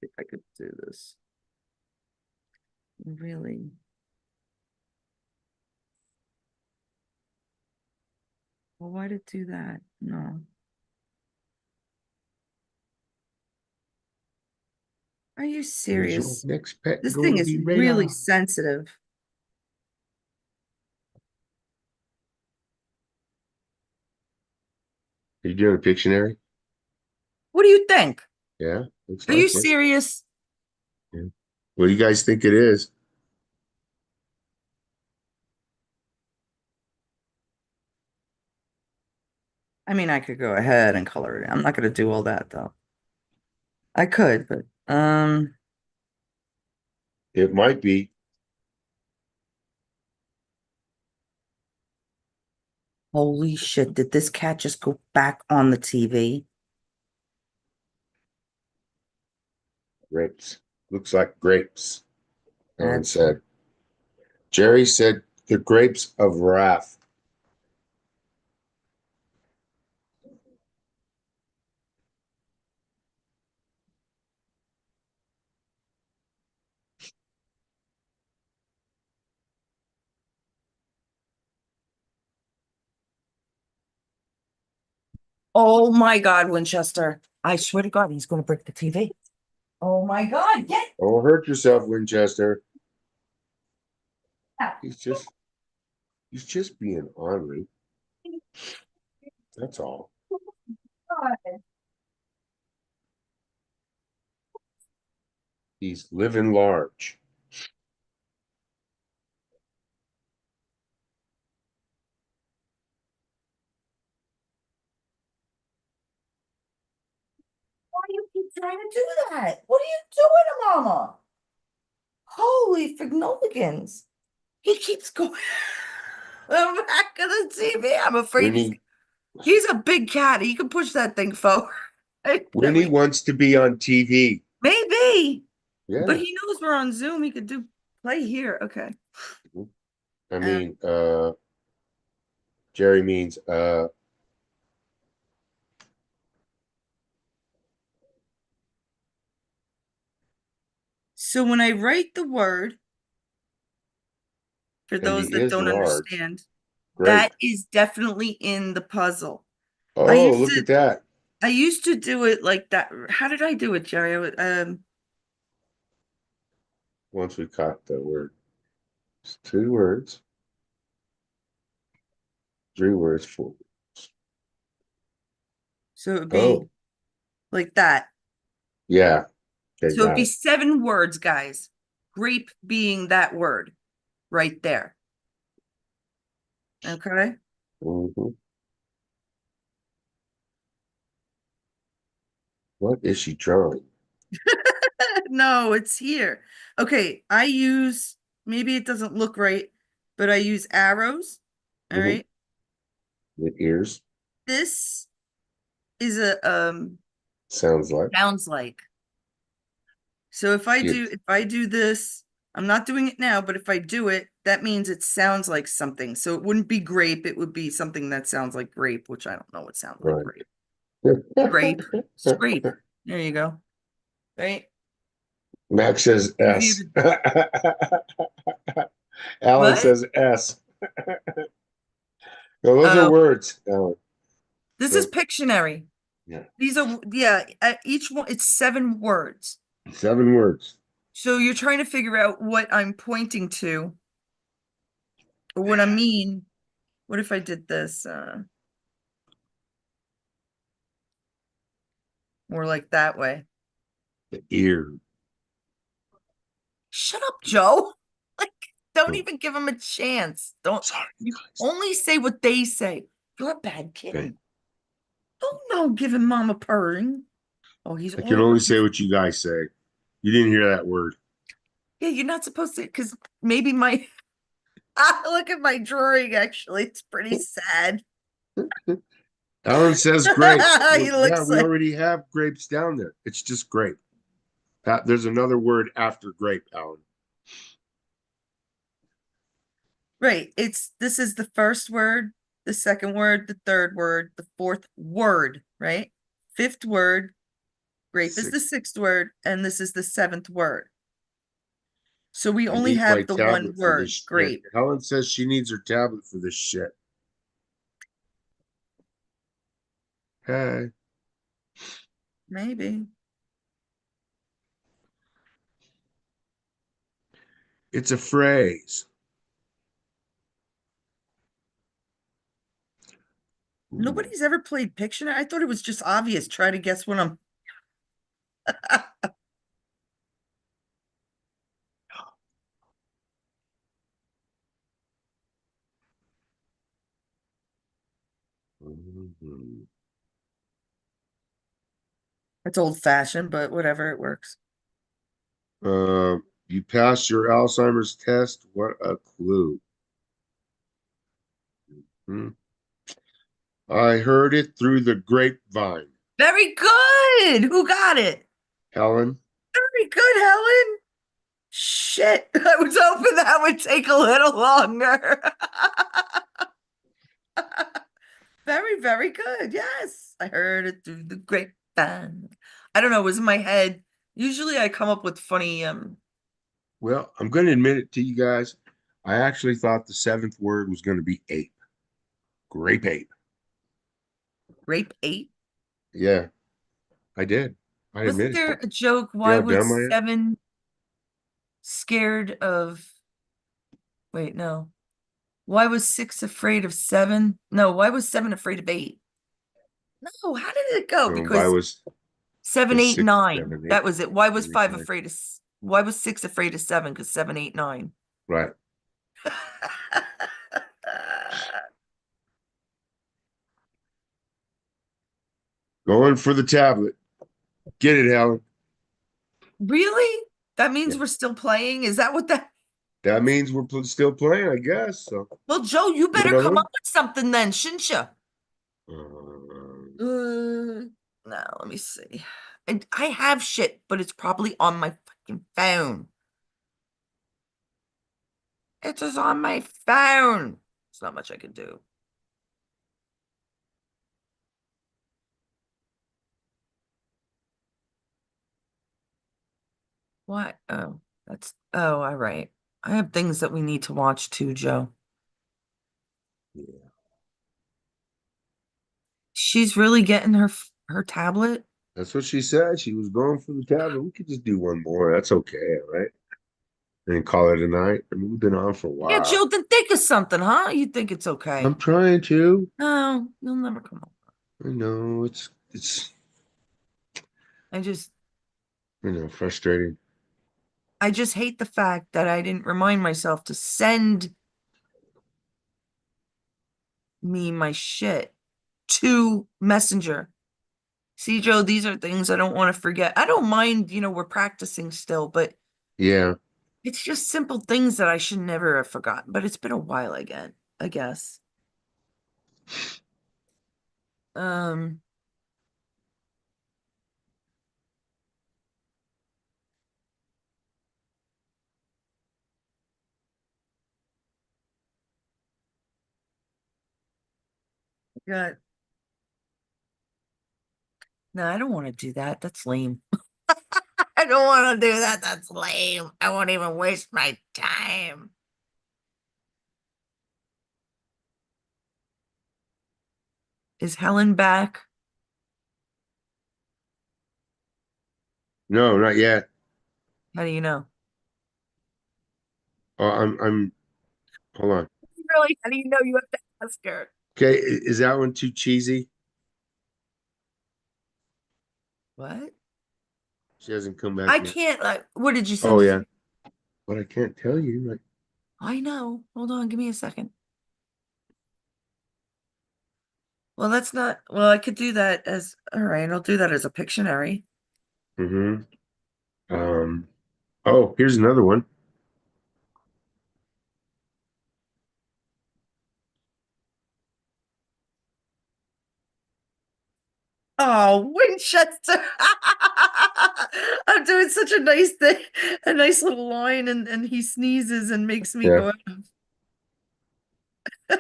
If I could do this. Really? Well, why did it do that? No. Are you Where's your serious? next pet This going thing to is be really radar? sensitive. Are you doing a Pictionary? What do you think? Yeah, looks Are you like it. serious? Yeah. What do you guys think it is? I mean, I could go ahead and color it. I'm not going to do all that though. I could, but It might be. holy shit, did this cat just go back on the TV? Grapes. Looks like grapes, Ellen That's said. Jerry said the grapes of wrath. oh my God, Winchester. I swear to God, he's going to break the TV. Oh my God, get Don't hurt yourself, Winchester. that. He's just he's just being ornery. That's all. He's living large. Why do you keep trying to do that? What are you doing, Mama? Holy fignoligans. He keeps going back of the TV. I'm afraid Winnie he's a big cat. He can push that thing forward. Winnie wants to be on TV. Maybe, but Yeah. he knows we're on Zoom. He could do play here. Okay. I Um, mean, Jerry means so when I write the word, for and those he that is don't large. understand, that Grape. is definitely in the puzzle. I Oh, used look to at that. I used to do it like that. How did I do it, Jerry? Once we caught the word. It's two words, three words, four. So it would be Oh, like that. yeah. Okay, So it'd got be it. 7 words, guys. Grape being that word right there. Okay. Mhm. What is she drawing? No, it's here. Okay, I use, maybe it doesn't look right, but I use arrows. All Hmm. right. With ears, This is a sounds like. sounds like. So It, if I do this, I'm not doing it now, but if I do it, that means it sounds like something. So it wouldn't be grape, it would be something that sounds like grape, which I don't know what sounds like right. grape. Grape, scrape. There you go. Right? Max says Easier S. to Alan what? says S. No, those are Oh, words, Alan. this is So, Pictionary. yeah, These are, yeah, each one, it's 7 words. 7 words. So you're trying to figure out what I'm pointing to or what I mean. What if I did this? More like that way. The ear. Shut up, Joe. Like, don't Oh, even give him a chance. Don't sorry, you guys. only say what they say. You're a bad Okay. kitten. Don't no giving mama purring. Oh, he's I can all only say what you guys say. You didn't hear that word. yeah, you're not supposed to because maybe my ah, look at my drawing actually. It's pretty sad. Alan says grape. Well, He yeah, looks we like already have grapes down there. It's just grape. There's another word after grape, Alan. right. It's this is the first word, the second word, the third word, the fourth word, right? Fifth word, grape is the Six. sixth word, and this is the seventh word. So we I only need my have the one tablet for this word, shit. grape. Helen says she needs her tablet for this shit. Hey, Maybe. it's a phrase. Ooh. Nobody's ever played Pictionary. I thought it was just obvious. Try to guess what I'm. Mhm. It's old fashioned, but whatever, it works. You passed your Alzheimer's test. What a clue. Hmm. I heard it through the grapevine. Very good. Who got it? Helen, Very good, Helen. Shit. I was hoping that would take a little longer. Very, very good. Yes. I heard it through the grapevine. I don't know, it was in my head. Usually I come up with funny well, I'm going to admit it to you guys. I actually thought the seventh word was going to be ape. Grape ape. grape eight. Yeah, I did. I Wasn't admit it. there a joke? See Why how was dumb I am? seven scared of wait, no. Why was six afraid of seven? No, why was seven afraid of eight? No, how did it go? Why Because was seven, because eight, six, nine. seven, eight, That was it. Why was eight, five nine. afraid of why was six afraid of seven? Because seven, eight, nine. Right. Going for the tablet. Get it, Helen. Really? That Yeah. means we're still playing? Is that what that That means we're still playing, I guess. So, well, Joe, you you better come up know. with something then, shouldn't you? Um, No, let me see. And I have shit, but it's probably on my fucking phone. It is on my phone. There's not much I can do. What? Oh, that's oh, all right. I have things that we need to watch too, Joe. yeah, She's really getting her tablet. that's what she said. She was going for the tablet. We could just do one more. That's okay, right? And call it a night. I mean, we've been on for a Yeah, while. Joe, then think of something, huh? You think it's I'm okay? trying to. No, you'll never come up. I know it's I just frustrating. I just hate the fact that I didn't remind myself to send me my shit to Messenger. See, Joe, these are things I don't want to forget. I don't mind, we're practicing still, but Yeah. it's just simple things that I should never have forgotten. But it's been a while again, I guess. Um, got no, I don't want to do that. That's lame. I don't want to do that. That's lame. I won't even waste my time. Is Helen back? No, not yet. How do you know? I'm hold on. Really? How do you know you have to ask her? Okay, is that one too cheesy? What? She hasn't come back I yet. can't. What did you Oh send it yeah, to? but I can't tell you. Like, I know. Hold on. Give me a second. Well, that's not. Well, I could do that as. All right. I'll do that as a Pictionary. mm-hmm. Um. Oh, here's another one. Oh, Winchester. I'm doing such a nice thing, a nice little line, and he sneezes and makes me Yeah. go.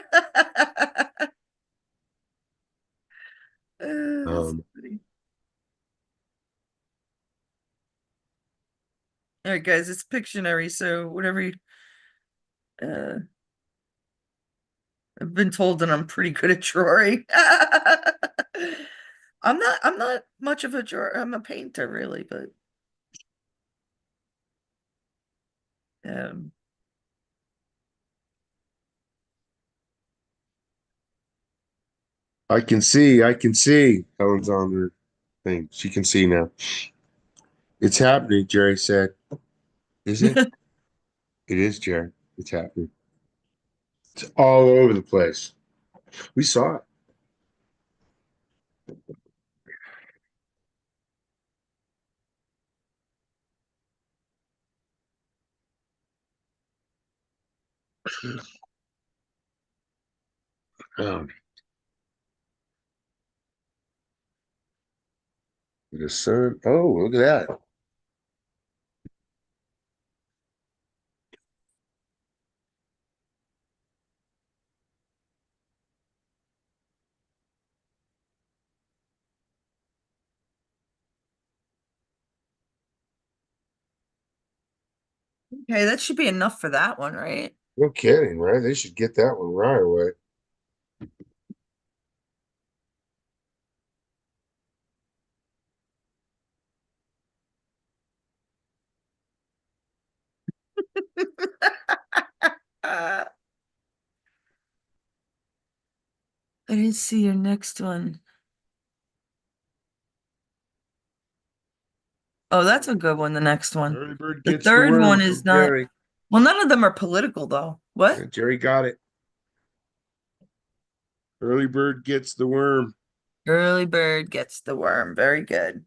That's Um. funny. All right, guys, it's Pictionary, so whatever you, uh, I've been told that I'm pretty good at drawing. I'm not much of a drawer. I'm a painter, really, but um, I can see. I can see. Helen's on her thing. She can see now. It's happening. Jerry said. Is it? It is, Jerry. It's happening. It's all over the place. We saw it. Um, the sun. Oh, look at that. okay, that should be enough for that one, right? No kidding, right? They should get that one right away. I didn't see your next one. Oh, that's a good one, the next one. Early bird The gets the third worm one is from not, Jerry. well, none of them are political though. What? Yeah, Jerry got it. Early bird gets the worm. Early bird gets the worm. Very good.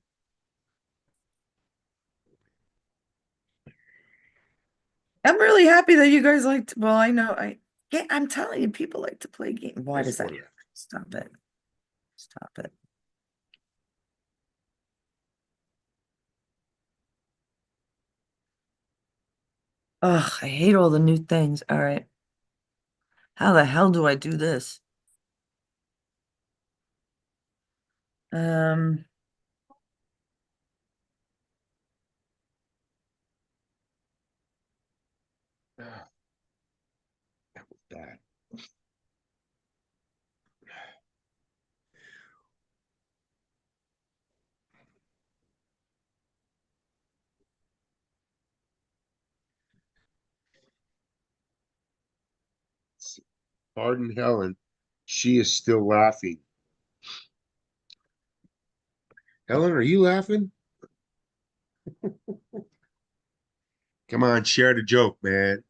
I'm really happy that you guys liked, well, I know yeah, I'm telling you, people like to play games. Why There's does that four happen? left. Stop it. Stop it. Ugh, I hate all the new things. All right. How the hell do I do this? Um, Ah, that was bad. Pardon Helen. She is still laughing. Helen, are you laughing? Come on, share the joke, man.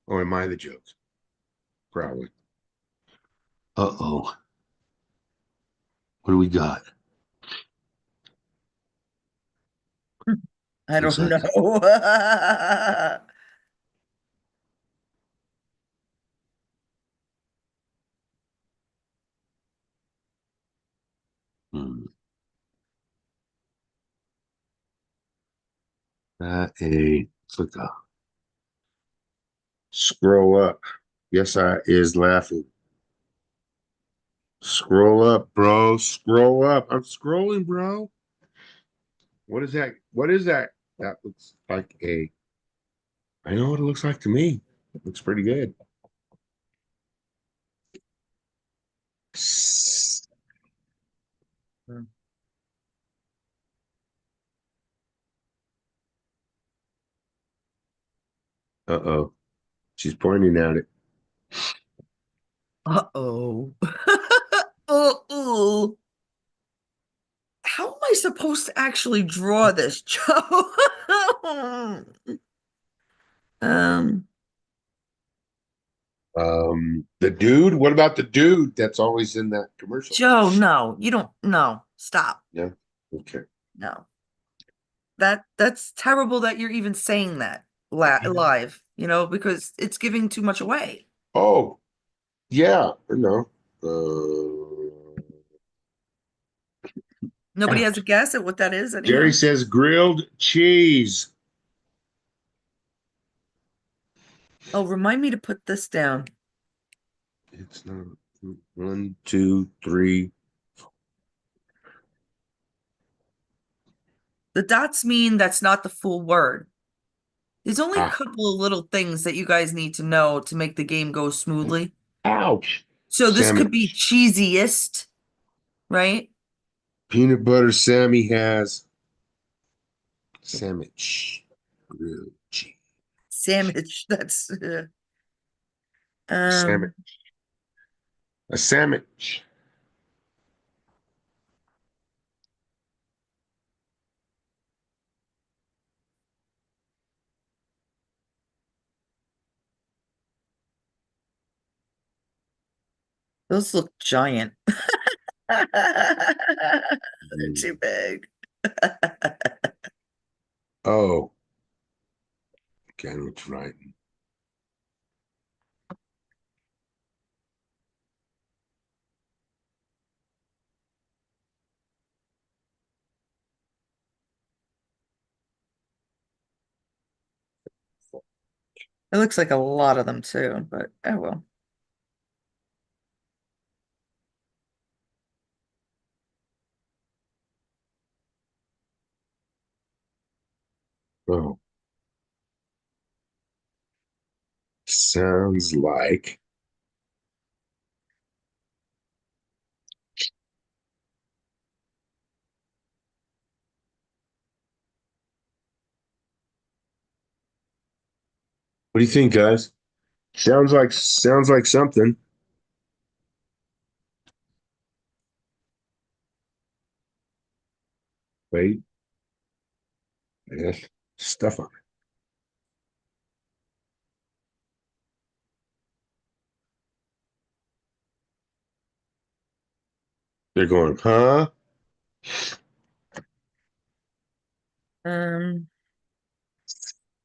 Or am I the joke? Probably. Uh-oh. What do we got? I Looks don't like know. hmm, that a looks like a scroll up. Yes, I is laughing. Scroll up, bro. Scroll up. I'm scrolling, bro. What is that? What is that? That looks like a. I know what it looks like to me. It looks pretty good. Uh-oh. She's pointing at it. Uh-oh. Uh-oh. How am I supposed to actually draw this, Joe? Um, The dude? What about the dude that's always in that commercial? Joe, no, you don't, no, stop. Yeah. Okay. No. That's terrible that you're even saying that live, because it's giving too much away. Oh, yeah. No. Uh, Nobody has a guess at what that is Jerry anymore. says grilled cheese. Oh, remind me to put this down. It's not one, two, three. The dots mean that's not the full word. There's only a Ah, couple of little things that you guys need to know to make the game go smoothly. ouch. So this could be Sandwich. cheesiest, right? Peanut butter Sammy has sandwich. Grilled cheese. Sandwich. That's A sandwich. um A sandwich. those look giant. They're Mm. too big. Oh, okay, I know what's right. It looks like a lot of them too, but oh well. Oh, sounds like. What do you think, guys? Sounds like something. Wait, yes, stuff on it. They're going, huh? Um,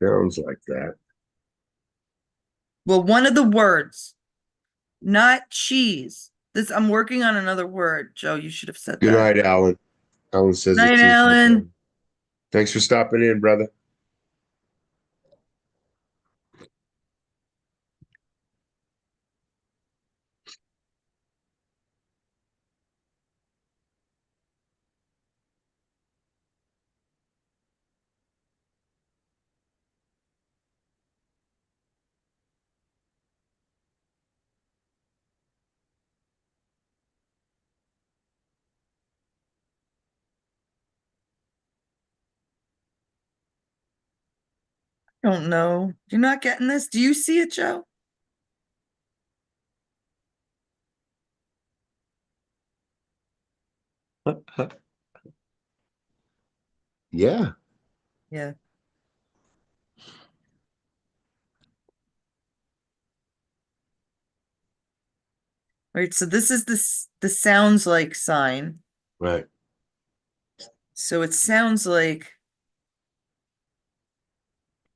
Sounds like that. well, one of the words, not cheese. This I'm working on another word. Joe, you should have said Good that. night, Alan. Alan says Night, it's his Alan. bedtime. Thanks for stopping in, brother. Don't know. You're not getting this? Do you see it, Joe? Yeah, Yeah. Right. So this is the sounds like sign. right. So it sounds like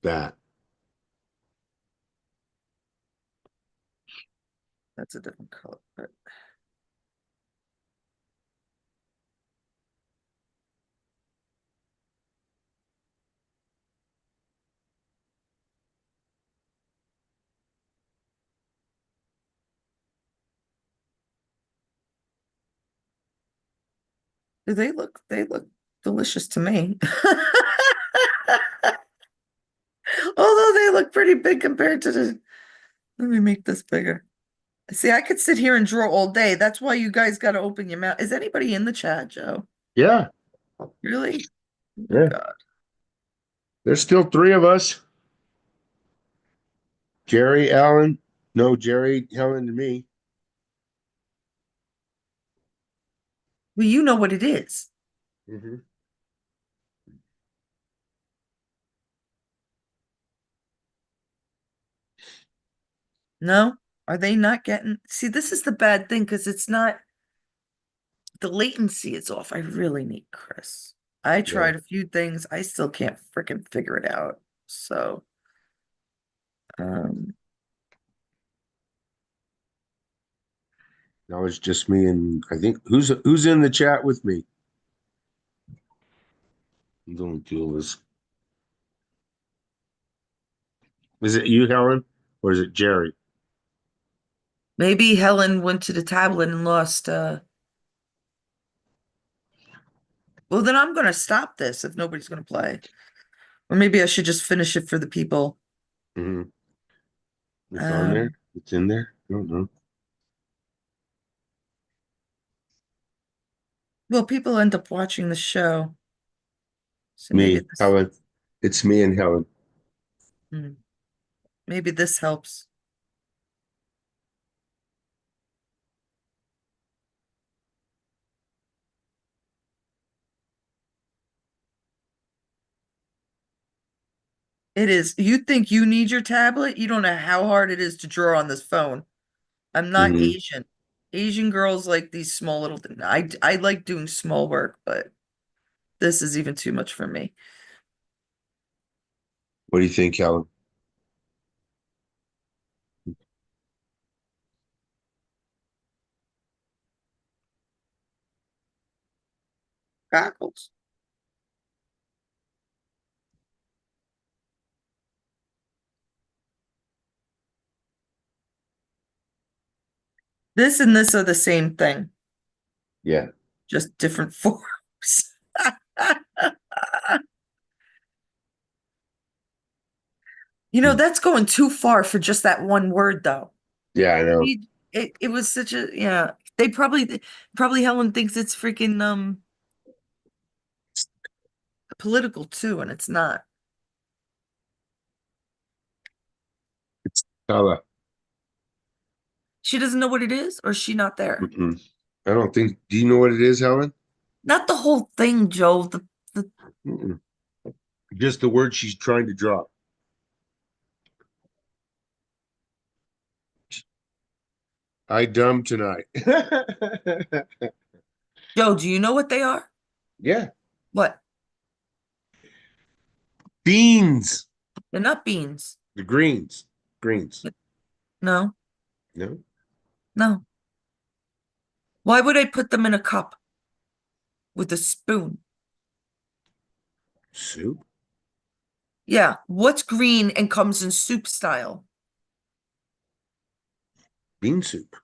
That. that's a different color, but they look delicious to me. Although they look pretty big compared to the, let me make this bigger. See, I could sit here and draw all day. That's why you guys got to open your mouth. Is anybody in the chat, Joe? Yeah, Really? Oh my yeah. God. There's still three of us. Jerry Allen? No, Jerry Helen to me. Well, you know what it is. Hmm. No? Are they not getting? See, this is the bad thing because it's not the latency is off. I really need Chris. I Yeah. tried a few things. I still can't freaking figure it out. So, um, Now it's just me and I think who's in the chat with me? There's only two of us. Is it you, Helen, or is it Jerry? maybe Helen went to the tablet and lost well then I'm gonna stop this if nobody's gonna play. Or maybe I should just finish it for the people. Hmm. It's on there. Um, It's in there. I don't know. well, people end up watching the show. So Me, Helen. It's me and Helen. hmm, maybe this helps. It is. You think you need your tablet? You don't know how hard it is to draw on this phone. I'm not Hmm. Asian. Asian girls like these small little things. I like doing small work, but this is even too much for me. What do you think, Helen? Goggles. This and this are the same thing, Yeah. just different forms. You know, that's going too far for just that one word, though. Yeah, I know. It was such a yeah. They probably Helen thinks it's freaking political too, and it's not. It's color. She doesn't know what it is, or is she not there? Mm-mm. I don't think. Do you know what it is, Helen? Not the whole thing, Joe. The Mm-mm. Just the word she's trying to drop. I dumb tonight. Joe, do you know what they are? Yeah. What? Beans. They're not beans. The greens. Greens. No, No. no. Why would I put them in a cup with a spoon? Soup. Yeah, what's green and comes in soup style? Bean soup.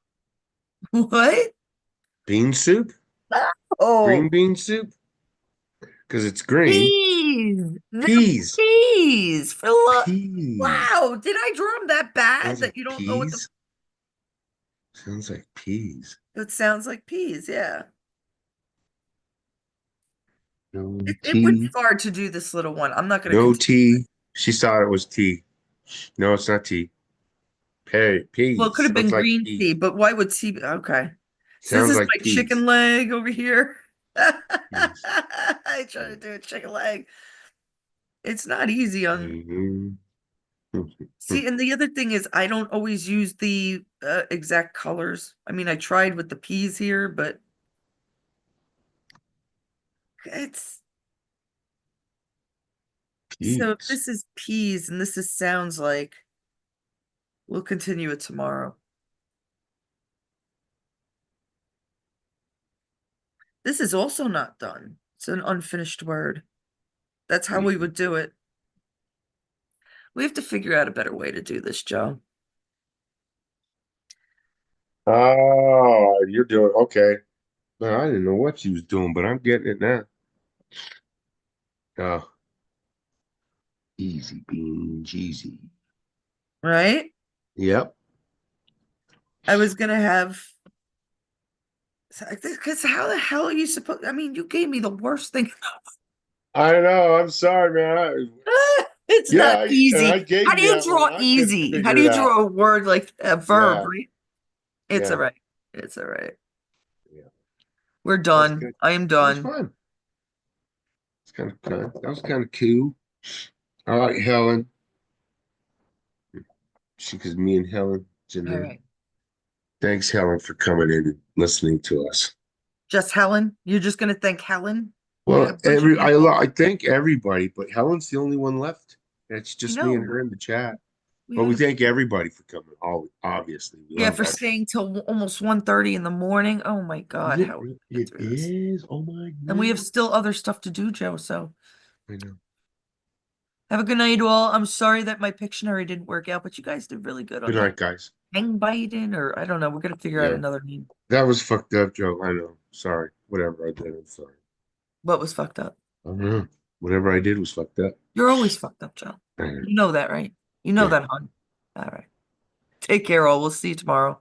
What? Bean soup. Green Oh, bean soup. Because it's green. peas. They're Peas. peas. Peas. Wow, did I draw them that bad Sounds like that you don't know what the peas. Sounds like peas. it sounds like peas, yeah. No It went tea. far to do this little one. I'm not going to No continue. tea. She thought it was tea. No, it's not tea. Well, it could Peas. have Sounds been like green peas. tea, but why would tea be okay? So this Sounds is like my peas. chicken leg over here. Peas. I try to do a chicken leg. It's not easy on. Mhm. See, and the other thing is I don't always use the exact colors. I mean, I tried with the peas here, but it's so if Peas. this is peas and this is sounds like we'll continue it tomorrow. This is also not done. It's an unfinished word. That's how we Mhm. would do it. We have to figure out a better way to do this, Joe. Oh, you're doing okay. No, I didn't know what she was doing, but I'm getting it now. Oh, easy beans, easy. Right? Yep. I was gonna have because how the hell are you supposed? I mean, you gave me the worst thing. I know. I'm sorry, man. It's not Yeah, and I easy. gave How do you you that one. draw I couldn't easy? How figure do it you out. draw a word like a verb, Yeah, right? It's all yeah, right. It's all right. yeah. We're That was done. good. I am That was done. fun. It's kind of fun. That was kind of cool. All right, Helen. Because me and Helen is in All there. right. Thanks, Helen, for coming in and listening to us. Just Helen? You're just gonna thank Helen? We got a Well, bunch of people. I thank everybody, but Helen's the only one left. It's I just me and know. her in the chat. We But had we a thank everybody for coming. All obviously, we yeah, love for our. staying till almost 1:30 in the morning. Oh my Is God, it? how are we gonna get It through this? is. Oh my And we have goodness. still other stuff to do, Joe. So I know. have a good night, all. I'm sorry that my Pictionary didn't work out, but you guys did really good Good on night, that guys. hang biting, or I don't know. We're gonna figure out Yeah, another name. that was fucked up, Joe. I know. Sorry. Whatever I did, I'm sorry. What was fucked up? I don't know. Whatever I did was fucked up. You're always fucked up, Joe. I know. You know that, right? You know Yeah. that, hon. All right. Take care, all. We'll see you tomorrow.